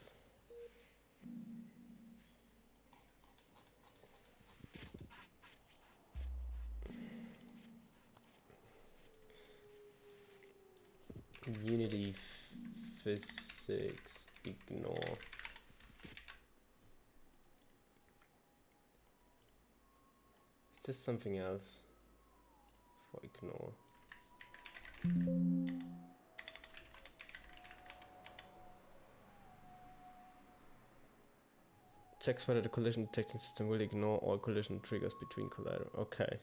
Unity physics ignore. Is this something else for ignore? Checks whether the collision detection system will ignore all collision triggers between collider. Okay.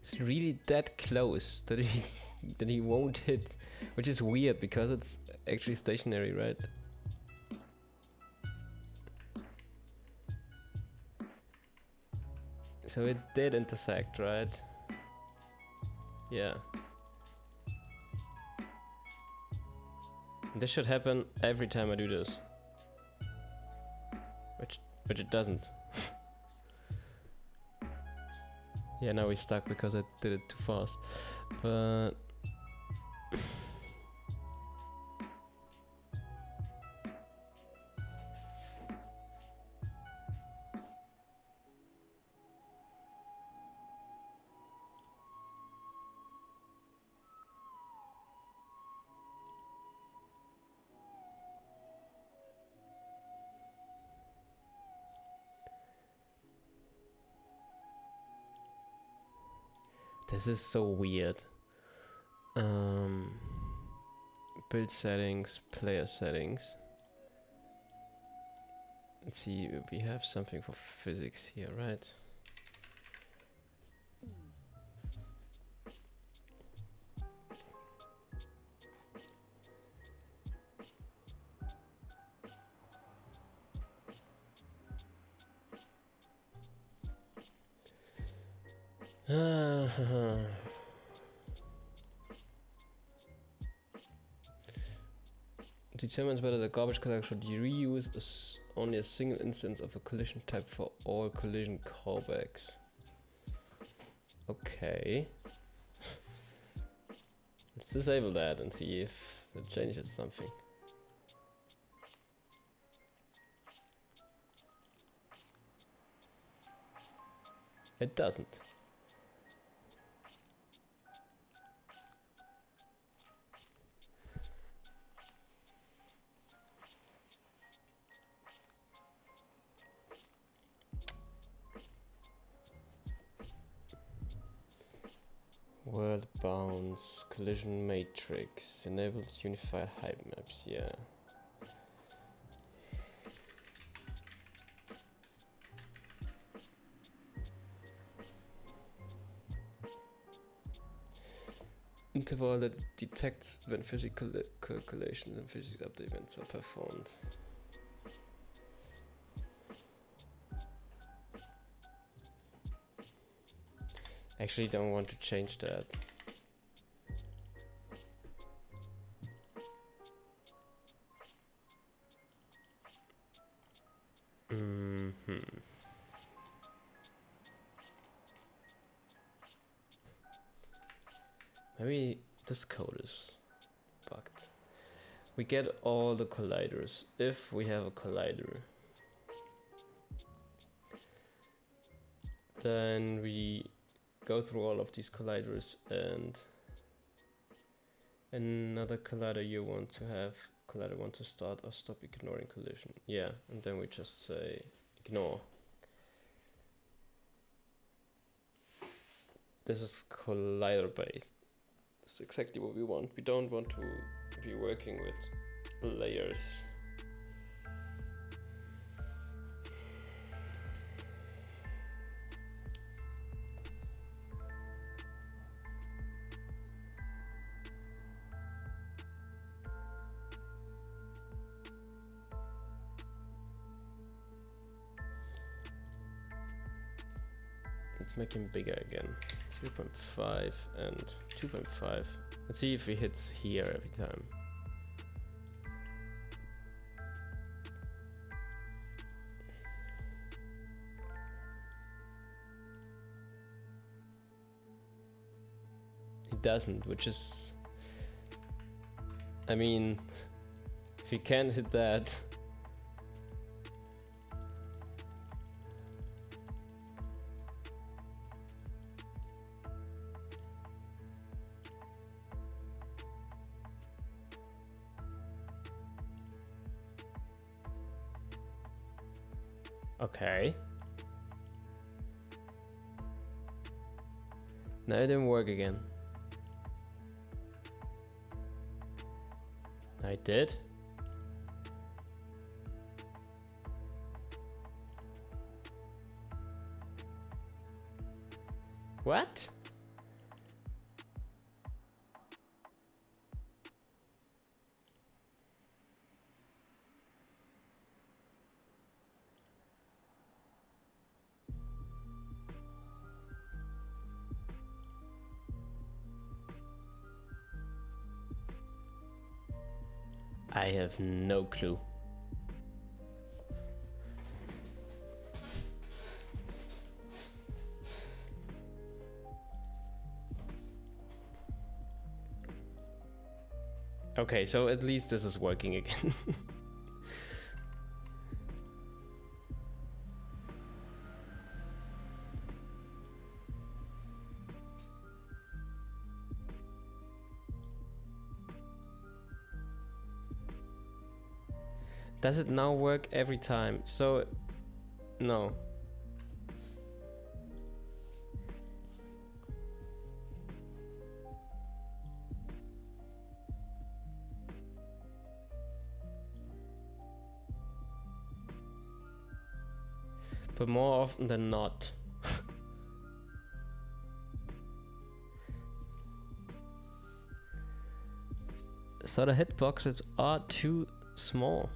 It's really that close that he won't hit, which is weird because it's actually stationary, right? So it did intersect, right? Yeah. This should happen every time I do this. Which it doesn't. Yeah, now we're stuck because I did it too fast. But this is so weird. Build settings, player settings. Let's see, we have something for physics here, right? Determines whether the garbage collector should reuse only a single instance of a collision type for all collision callbacks. Okay. Let's disable that and see if that changes something. It doesn't. World bounds, collision matrix, enables unified height maps, yeah. Interval that detects when physical calculations and physics update events are performed. Actually don't want to change that. Maybe this code is bugged. We get all the colliders if we have a collider. Then we go through all of these colliders, and another collider you want to have, collider want to start or stop ignoring collision. Yeah, and then we just say ignore. This is collider based. This is exactly what we want. We don't want to be working with layers. Let's make him bigger again. 3.5 and 2.5. Let's see if he hits here every time. He doesn't, which is... I mean, if he can't hit that... Okay. No, it didn't work again. I did. What? I have no clue. Okay, so at least this is working again. Does it now work every time? So, no. But more often than not. So the hitboxes are too small.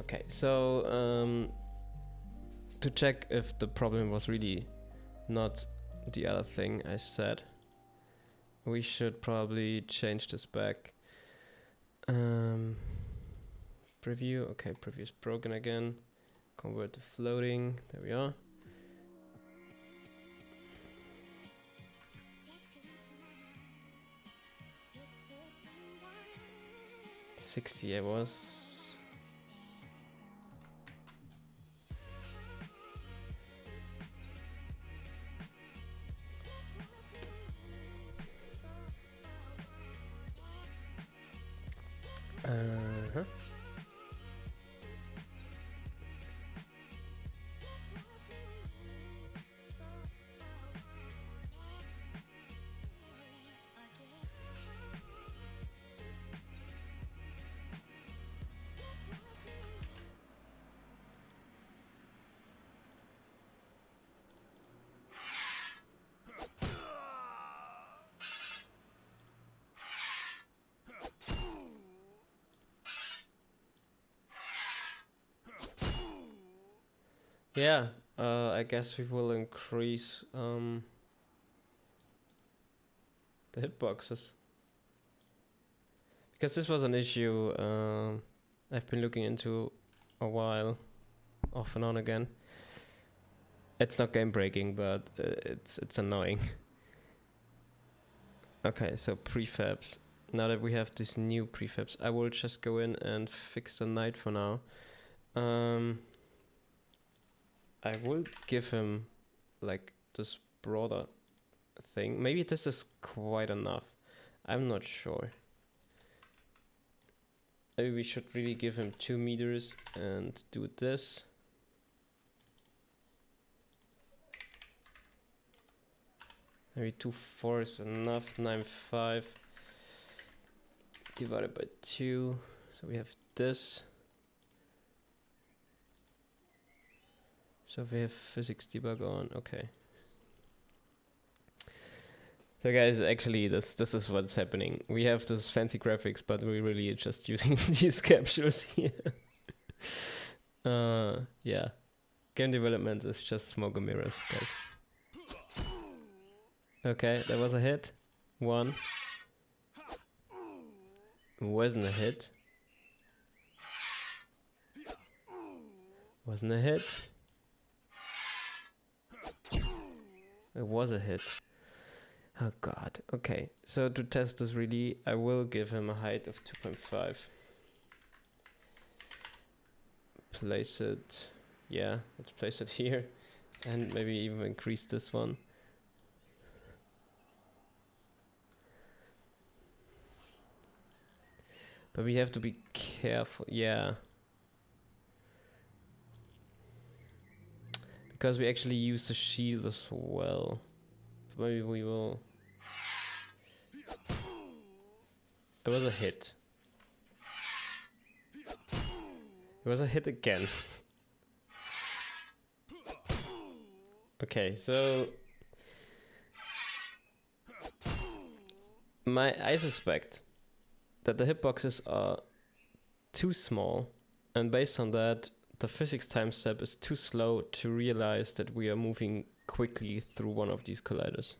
Okay, so to check if the problem was really not the other thing I said, we should probably change this back. Preview, okay, preview is broken again. Convert to floating, there we are. 60 I was. Uh-huh. Yeah, I guess we will increase the hitboxes. Because this was an issue I've been looking into a while, off and on again. It's not game breaking, but it's annoying. Okay, so prefabs. Now that we have these new prefabs, I will just go in and fix the knight for now. I will give him like this broader thing. Maybe this is quite enough. I'm not sure. Maybe we should really give him 2 meters and do this. Maybe 2.4 is enough. 9.5 divided by 2. So we have this. So we have physics debug on. Okay. So guys, actually this is what's happening. We have this fancy graphics, but we're really just using these captures here. Yeah. Game development is just smoke and mirrors, guys. Okay, that was a hit. 1. Wasn't a hit. Wasn't a hit. It was a hit. Oh god. Okay, so to test this really, I will give him a height of 2.5. Place it. Yeah, let's place it here. And maybe even increase this one. But we have to be careful. Yeah. Because we actually use the shield as well. Maybe we will. It was a hit. It was a hit again. Okay, so I suspect that the hitboxes are too small, and based on that, the physics time step is too slow to realize that we are moving quickly through one of these colliders.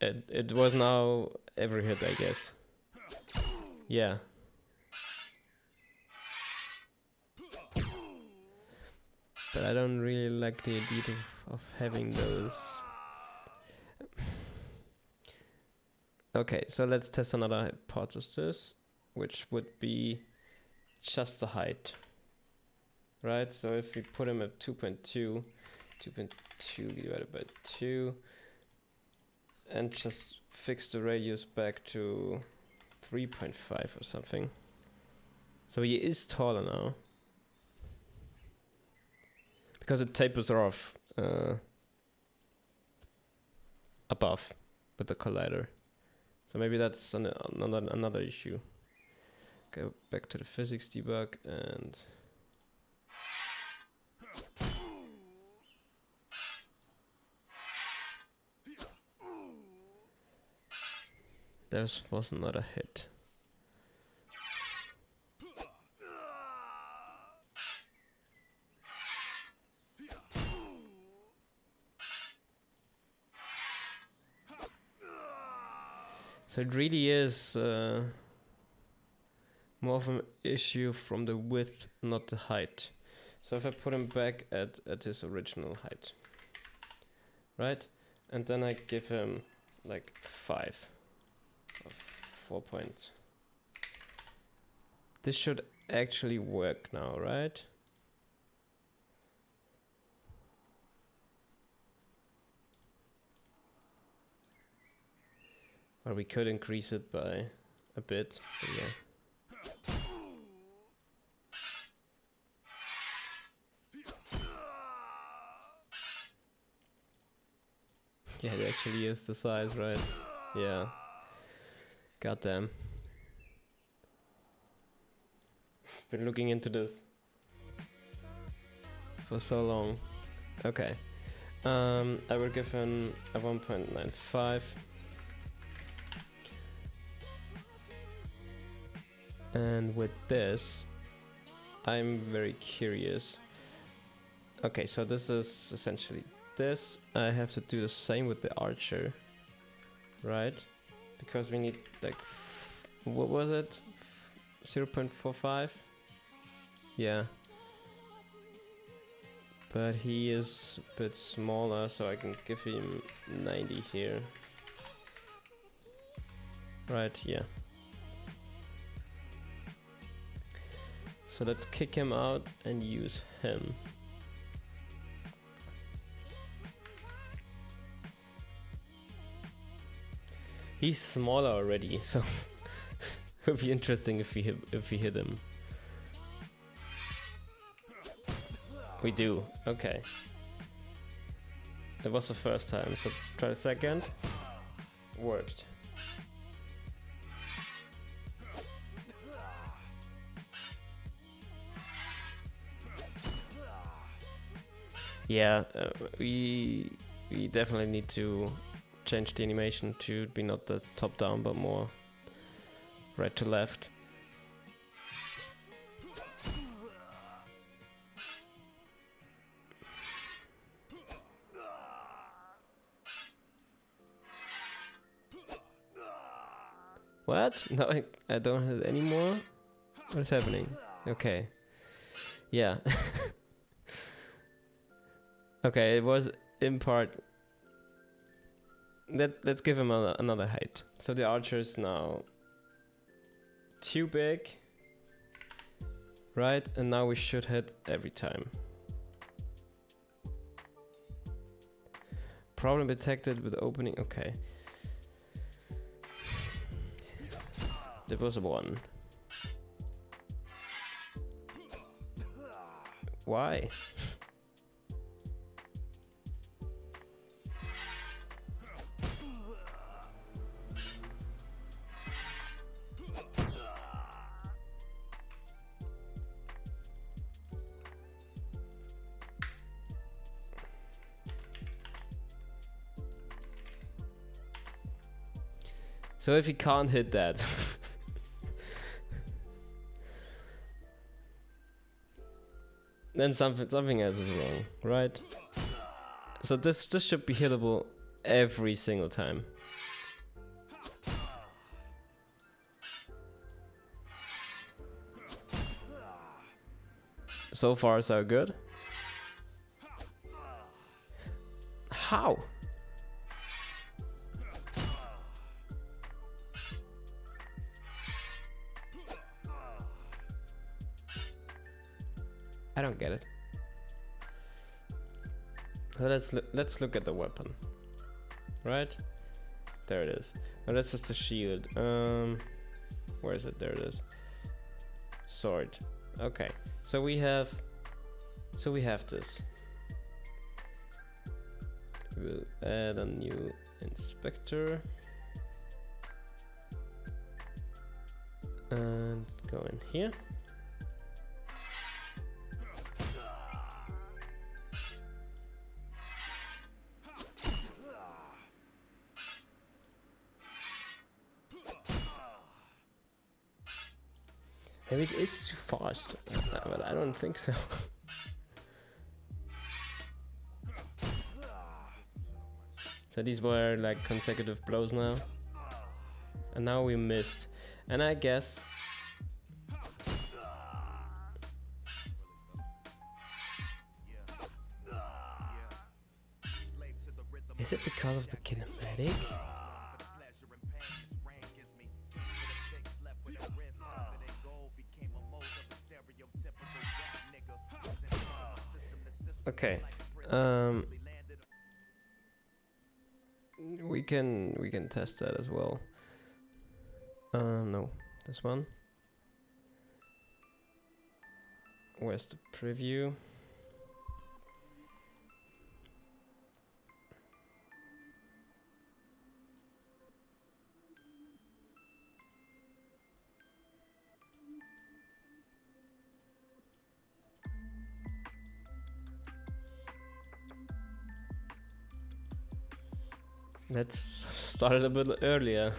It was now every hit, I guess. Yeah. But I don't really like the idea of having those. Okay, so let's test another hypothesis, which would be just the height. Right, so if we put him at 2.2, 2.2 divided by 2, and just fix the radius back to 3.5 or something. So he is taller now. Because it tapers off above with the collider. So maybe that's another issue. Go back to the physics debug and... There was another hit. So it really is more of an issue from the width, not the height. So if I put him back at his original height, right? And then I give him like 5 or 4 points. This should actually work now, right? Or we could increase it by a bit, but yeah. Yeah, it actually is the size, right? Yeah. Goddamn. Been looking into this for so long. Okay. I will give him a 1.95. And with this, I'm very curious. Okay, so this is essentially this. I have to do the same with the archer, right? Because we need like, what was it? 0.45? Yeah. But he is a bit smaller, so I can give him 90 here. Right, yeah. So let's kick him out and use him. He's smaller already, so it would be interesting if we hit him. We do, okay. That was the first time, so try the second. Worked. Yeah, we definitely need to change the animation to be not the top down but more right to left. What? No, I don't have any more? What's happening? Okay. Yeah. Okay, it was in part... Let's give him another height. So the archer is now too big, right? And now we should hit every time. Problem detected with opening. Okay. There was a 1. Why? So if he can't hit that, then something else is wrong, right? So this should be hittable every single time. So far so good. How? I don't get it. So let's look at the weapon. Right? There it is. Oh, that's just a shield. Where is it? There it is. Sword. Okay. So we have this. We'll add a new inspector and go in here. Maybe it is too fast, but I don't think so. So these were like consecutive blows now. And now we missed. And I guess... Is it because of the kinematic? Okay, we can test that as well. No, this one. Where's the preview? Let's start it a bit earlier.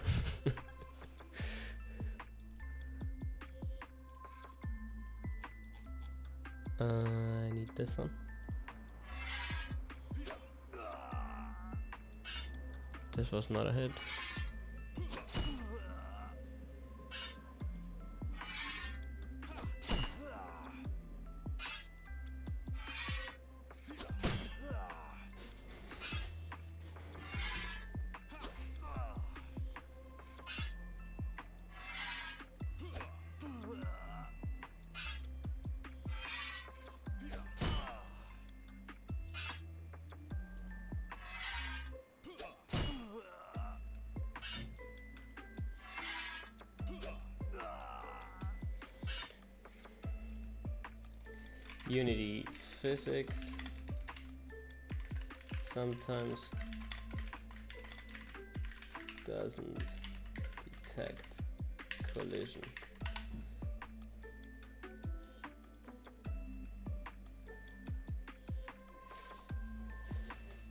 I need this one. This was not a hit. Unity physics sometimes doesn't detect collision.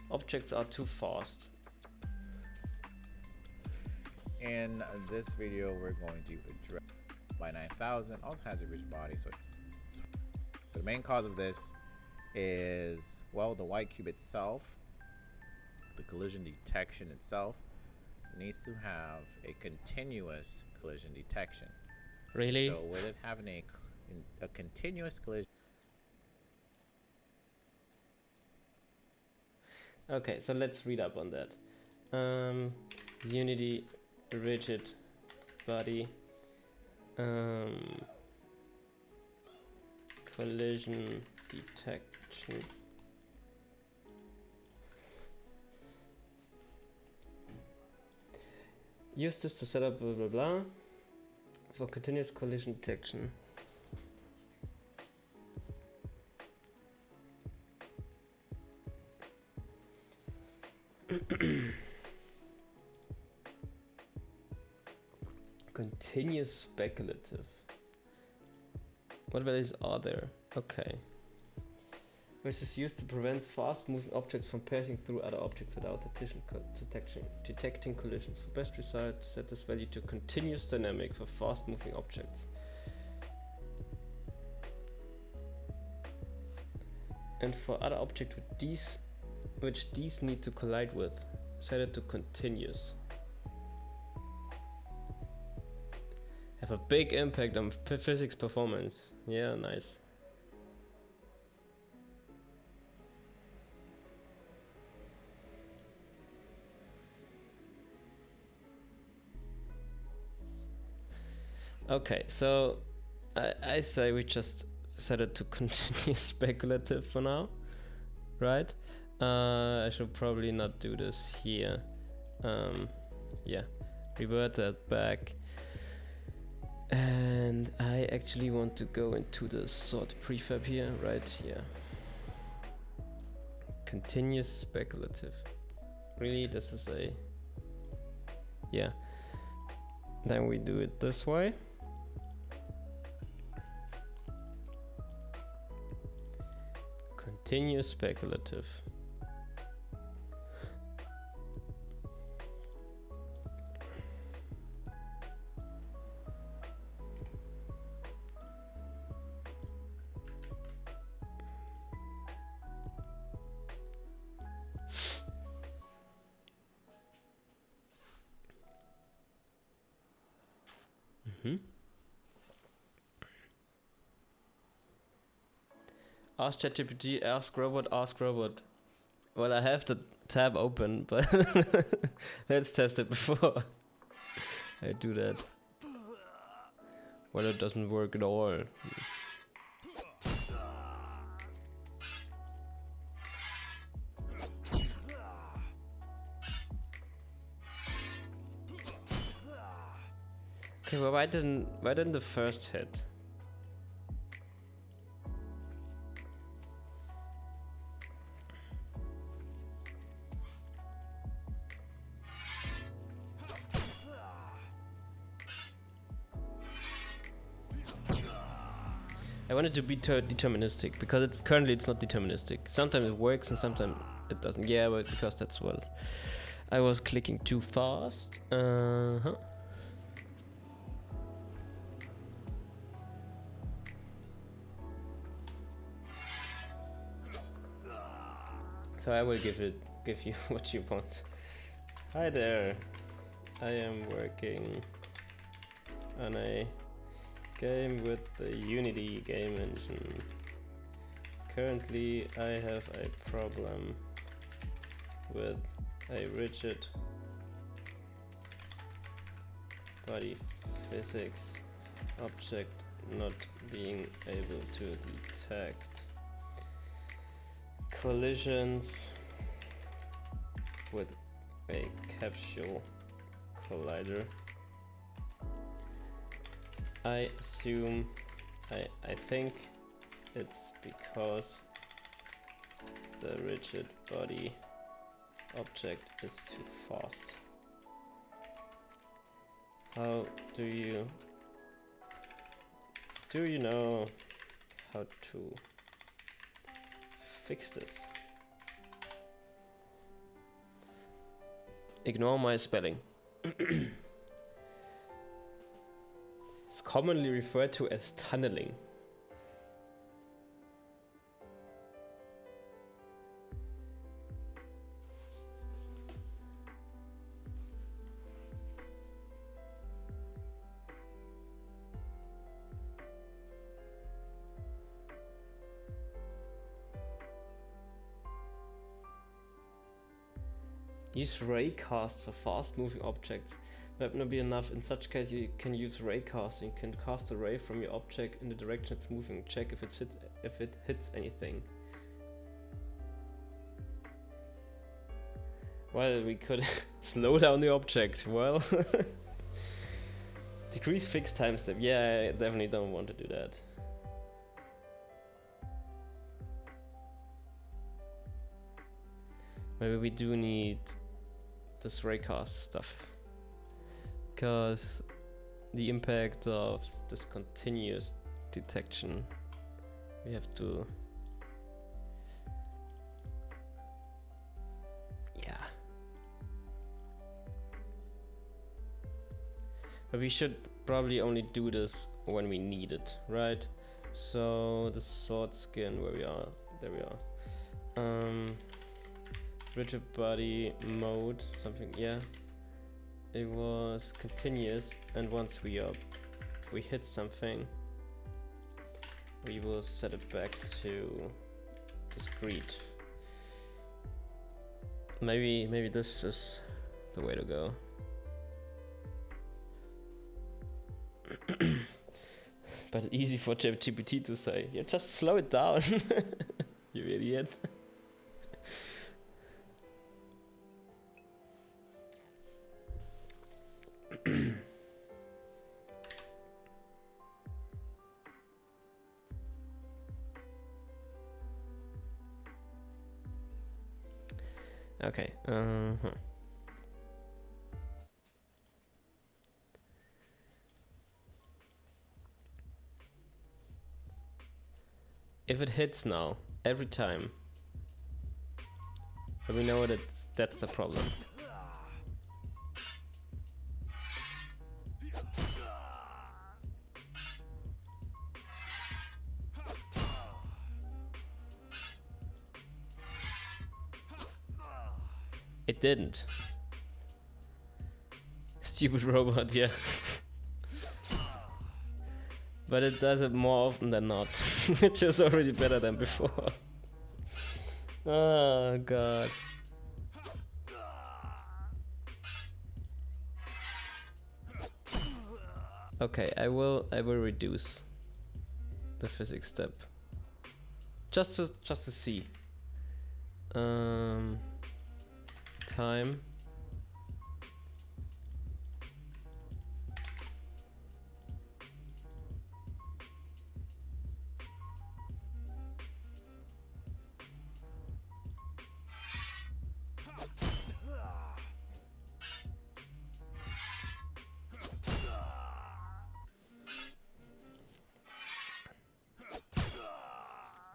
Objects are too fast. In this video, we're going to address by 9000 also has a rich body. So the main cause of this is, well, the white cube itself, the collision detection itself, needs to have a continuous collision detection. Really? So with it having a continuous collision. Okay, so let's read up on that. Unity rigid body collision detection. Use this to set up blah blah blah for continuous collision detection. Continuous speculative. What values are there? Okay. This is used to prevent fast-moving objects from passing through other objects without detecting collisions. For best results, set this value to continuous dynamic for fast-moving objects. And for other objects which these need to collide with, set it to continuous. Have a big impact on physics performance. Yeah, nice. Okay, so I say we just set it to continue speculative for now, right? I should probably not do this here. Yeah, revert that back. And I actually want to go into the sort prefab here, right? Yeah. Continuous speculative. Really, this is a... Yeah. Then we do it this way. Continuous speculative. Ask ChatGPT, ask robot, ask robot. Well, I have the tab open, but let's test it before I do that. Well, it doesn't work at all. Okay, well, why didn't the first hit? I want it to be deterministic, because currently it's not deterministic. Sometimes it works and sometimes it doesn't. Yeah, but because that's what I was clicking too fast. So I will give you what you want. Hi there. I am working on a game with the Unity game engine. Currently I have a problem with a rigid body physics object not being able to detect collisions with a capsule collider. I assume, I think it's because the rigid body object is too fast. How do you know how to fix this? Ignore my spelling. It's commonly referred to as tunneling. Use raycast for fast-moving objects. Might not be enough. In such case, you can use raycasting. You can cast a ray from your object in the direction it's moving. Check if it hits anything. Well, we could slow down the object. Well, decrease fixed time step. Yeah, I definitely don't want to do that. Maybe we do need this raycast stuff, because the impact of this continuous detection, we have to, yeah. But we should probably only do this when we need it, right? So the sword skin, where we are, there we are. Rigid body mode, something, yeah. It was continuous, and once we hit something, we will set it back to discrete. Maybe this is the way to go. But easy for ChatGPT to say, yeah, just slow it down, you idiot. Okay. If it hits now, every time, then we know that's the problem. It didn't. Stupid robot, yeah. But it does it more often than not, which is already better than before. Oh god. Okay, I will reduce the physics step. Just to see. Time.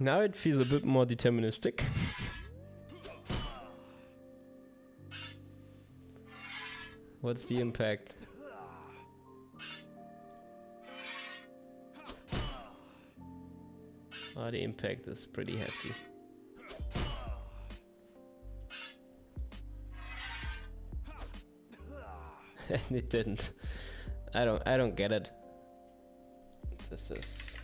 Now it feels a bit more deterministic. What's the impact? Oh, the impact is pretty hefty. And it didn't. I don't get it. This is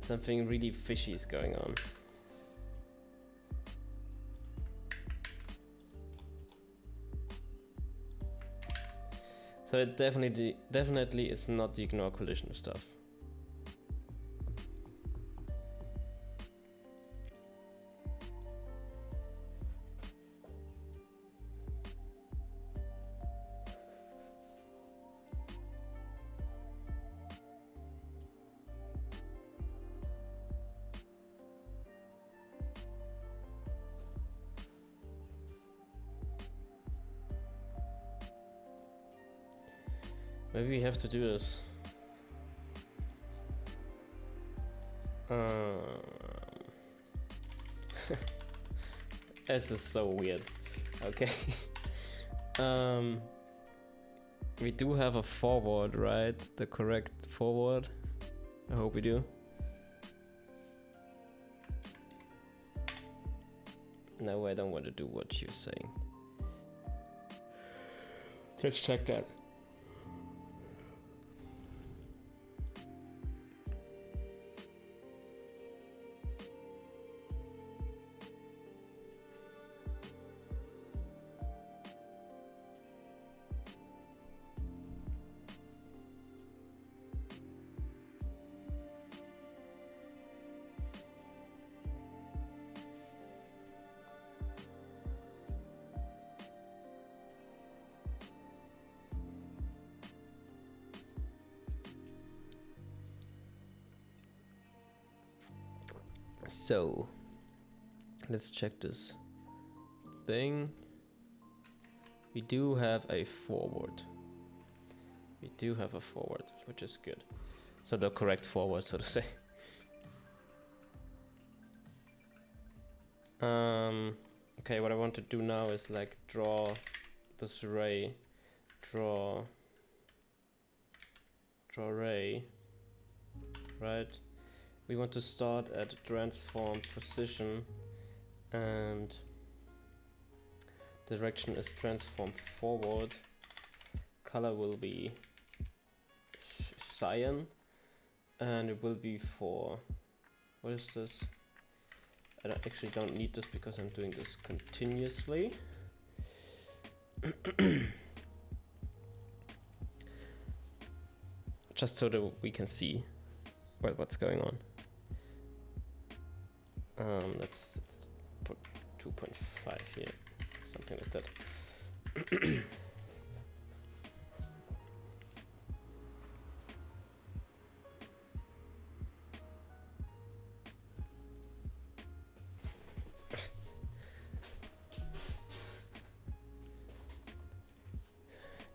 something really fishy is going on. So it definitely is not the ignore collision stuff. Maybe we have to do this. This is so weird. Okay. We do have a forward, right? The correct forward. I hope we do. No, I don't want to do what you're saying. Let's check that. So, let's check this thing. We do have a forward. We do have a forward, which is good. So the correct forward, so to say. Okay, what I want to do now is like draw this ray. Draw ray. Right? We want to start at transform position, and direction is transform forward. Color will be cyan, and it will be for, what is this? I actually don't need this because I'm doing this continuously. just so that we can see what's going on. Let's put 2.5 here, something like that.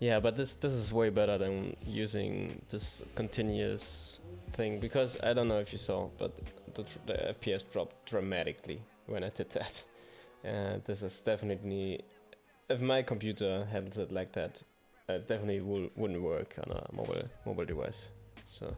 Yeah, but this is way better than using this continuous thing, because I don't know if you saw, but the FPS dropped dramatically when I did that. And this is definitely, if my computer handles it like that, it definitely wouldn't work on a mobile device. So.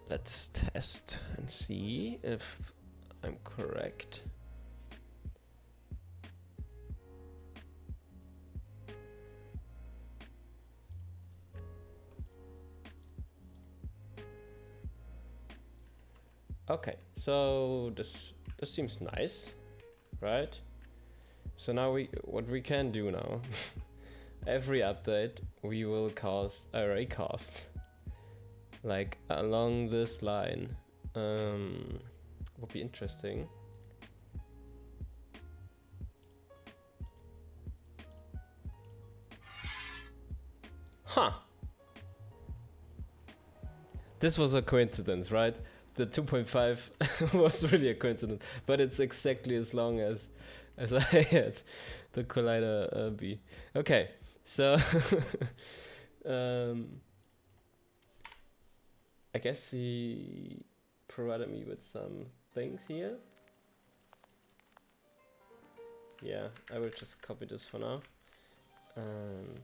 Let's test and see if I'm correct. Okay, so this seems nice, right? So now what we can do now, every update we will cause array cast, like along this line. Would be interesting. Huh. This was a coincidence, right? The 2.5 was really a coincidence, but it's exactly as long as I had the collider be. Okay, so I guess he provided me with some things here. Yeah, I will just copy this for now. And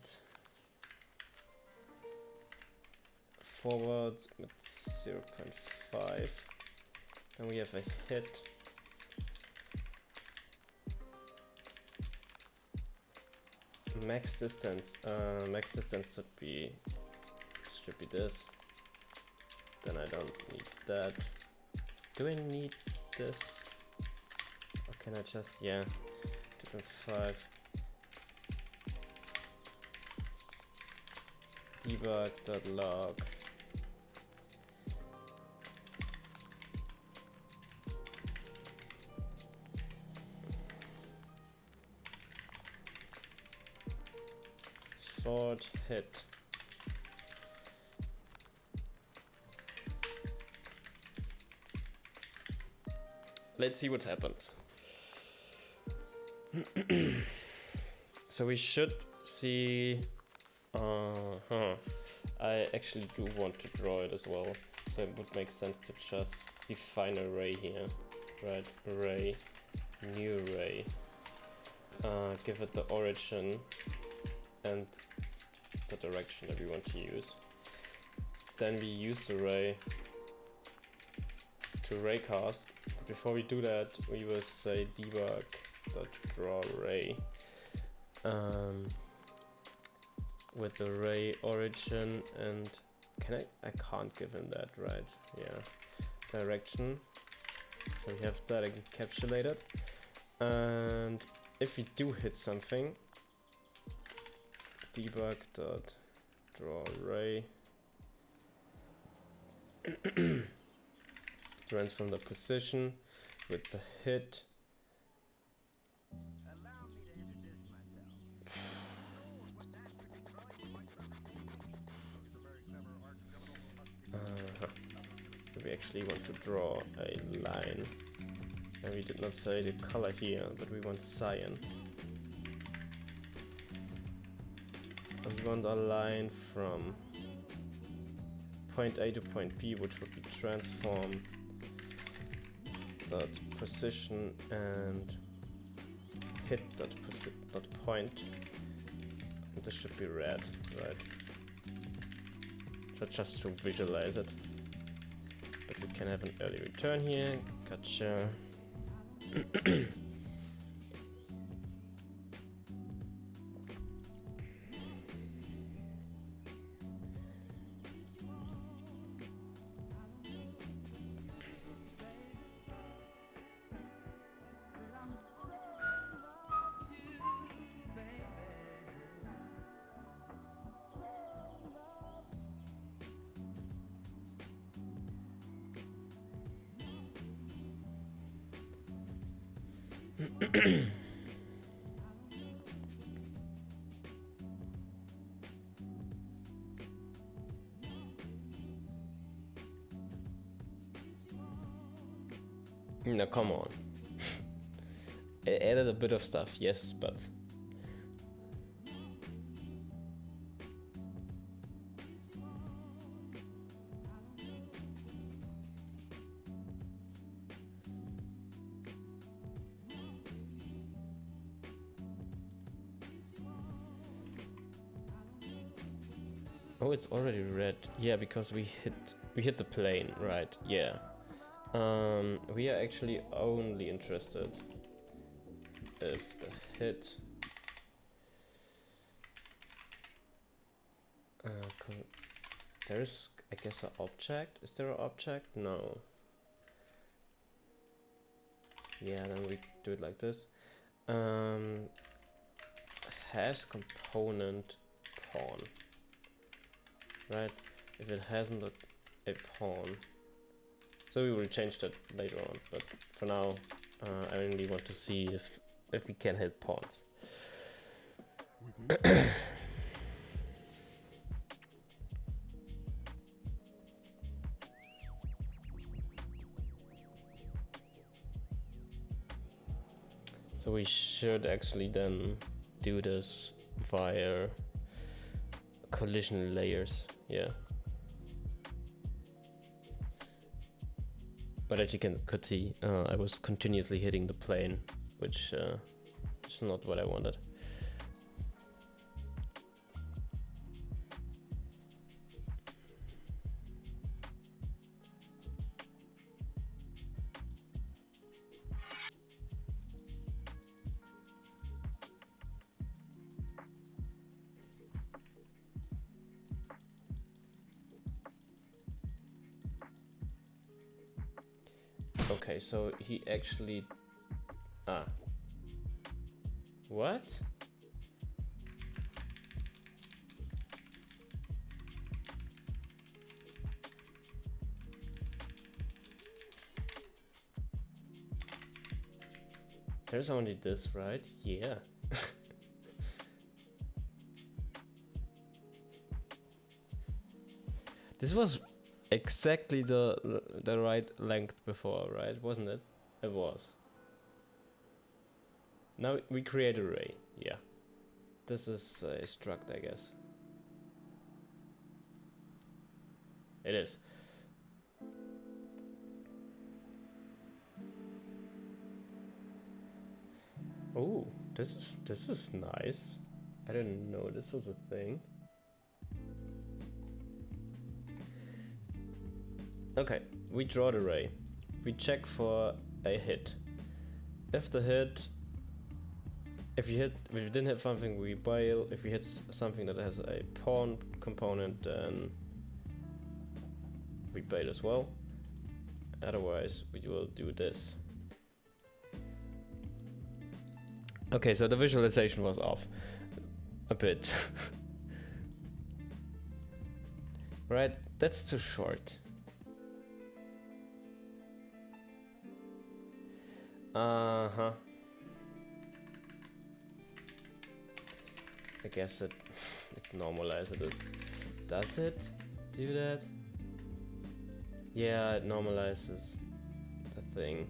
forward with 0.5. Then we have a hit. Max distance. Max distance should be this. Then I don't need that. Do I need this? Or can I just, yeah, 2.5. Debug.log. Sort hit. Let's see what happens. So we should see. I actually do want to draw it as well, so it would make sense to just define an array here, right? Array, new array. Give it the origin and the direction that we want to use. Then we use array to raycast. Before we do that, we will say debug.drawArray with array origin, and I can't give him that, right? Yeah, direction. So we have that encapsulated, and if we do hit something, debug.drawArray transform the position with the hit. We actually want to draw a line, and we did not say the color here, but we want cyan. And we want a line from point A to point B, which would be transform dot position and hit dot point. And this should be red, right? So just to visualize it. But we can have an early return here. Gotcha. No, come on. I added a bit of stuff, yes, but oh, it's already red. Yeah, because we hit the plane, right? Yeah. We are actually only interested if the hit there's, I guess, an object. Is there an object? No. Yeah, then we do it like this. Has component pawn, right? If it hasn't a pawn, so we will change that later on. But for now, I only want to see if we can hit pawns. So we should actually then do this via collision layers, yeah. But as you could see, I was continuously hitting the plane, which is not what I wanted. Okay, so he actually... What? There's only this, right? Yeah. This was exactly the right length before, right? Wasn't it? It was. Now we create an array. Yeah. This is a struct, I guess. It is. Oh, this is nice. I didn't know this was a thing. Okay, we draw the array. We check for a hit. If we didn't hit something, we bail. If we hit something that has a pawn component, then we bail as well. Otherwise, we will do this. Okay, so the visualization was off a bit. Right, that's too short. Uh-huh. I guess it normalizes it. Does it do that? Yeah, it normalizes the thing.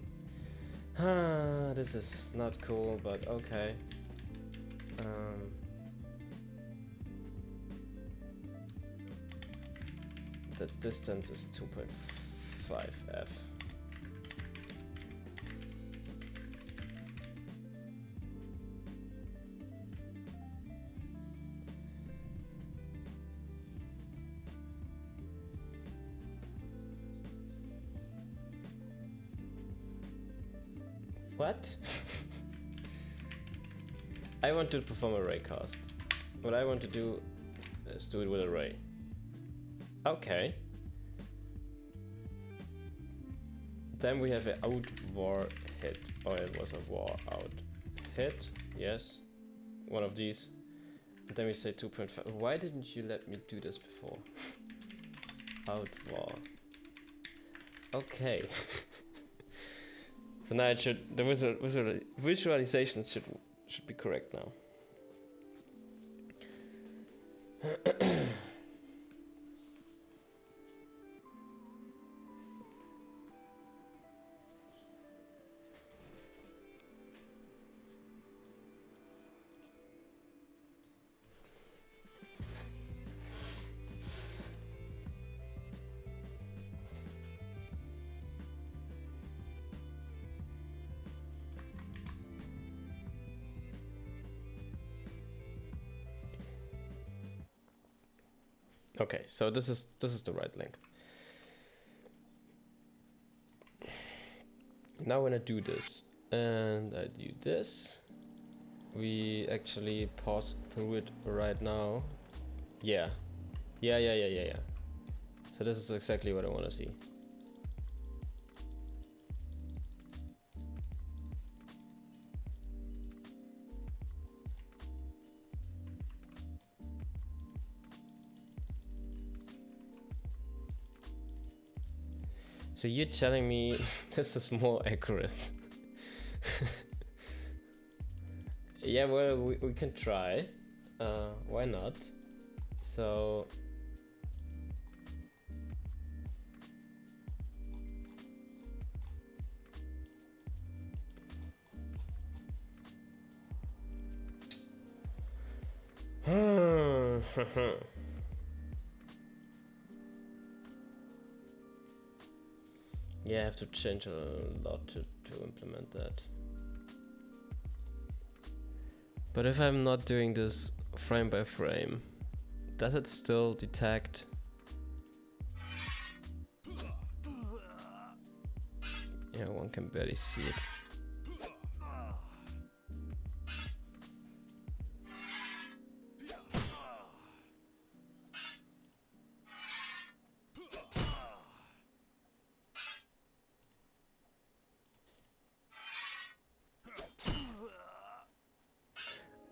This is not cool, but okay. The distance is 2.5 f. What? I want to perform a ray cast. What I want to do is do it with a ray. Okay. Then we have an out var hit. Oh, it was a var out hit. Yes. One of these. And then we say 2.5. Why didn't you let me do this before? Out var. Okay. So now it should, the visualizations should be correct now. Okay, so this is the right length. Now when I do this and I do this, we actually pause through it right now. Yeah. So this is exactly what I want to see. So you're telling me this is more accurate? Yeah, well, we can try. Why not? So yeah, I have to change a lot to implement that. But if I'm not doing this frame by frame, does it still detect? Yeah, one can barely see it.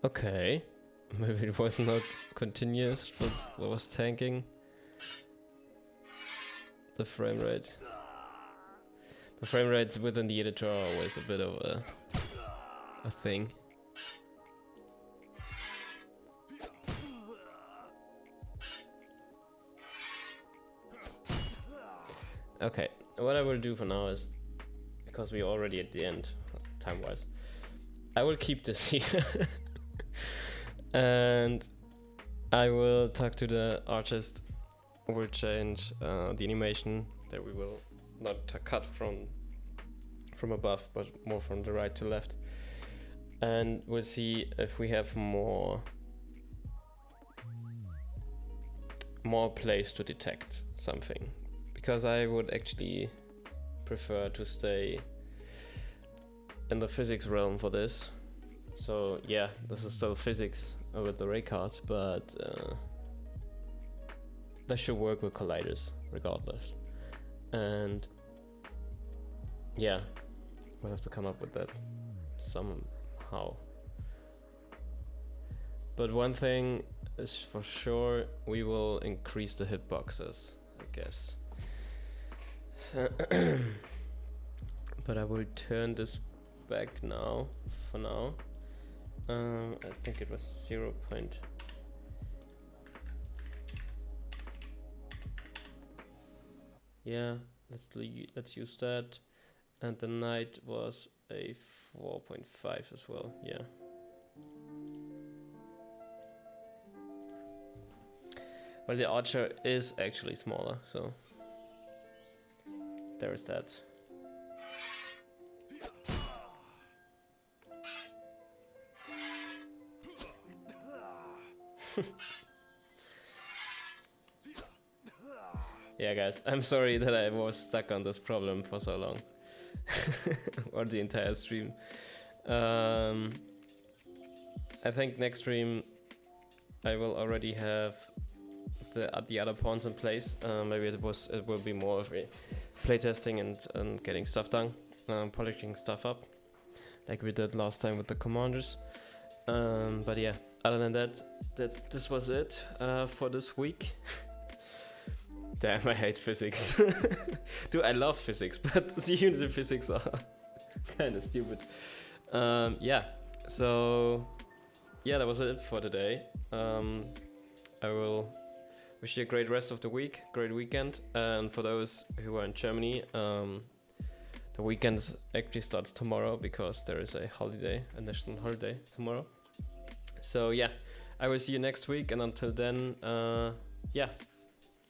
Okay, maybe it was not continuous, but what was tanking the frame rate. The frame rates within the editor are always a bit of a thing. Okay, what I will do for now is, because we're already at the end, time-wise, I will keep this here. And I will talk to the artist. We'll change the animation that we will not cut from above, but more from the right to left. And we'll see if we have more place to detect something. Because I would actually prefer to stay in the physics realm for this. So yeah, this is still physics with the ray cards, but that should work with colliders regardless. And yeah, we'll have to come up with that somehow. But one thing is for sure, we will increase the hitboxes, I guess. But I will turn this back now, for now. I think it was 0. Yeah, let's use that. And the knight was a 4.5 as well. Yeah. Well, the archer is actually smaller, so there is that. Yeah, guys, I'm sorry that I was stuck on this problem for so long. Or the entire stream. I think next stream I will already have the other pawns in place. Maybe it will be more of a playtesting and getting stuff done, polishing stuff up, like we did last time with the commanders. But yeah, other than that, this was it for this week. Damn, I hate physics. Dude, I love physics, but the unit physics are kind of stupid. Yeah, so yeah, that was it for today. I will wish you a great rest of the week, great weekend, and for those who are in Germany, the weekend actually starts tomorrow because there is a holiday, a national holiday tomorrow. So yeah, I will see you next week, and until then, yeah,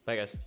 bye guys.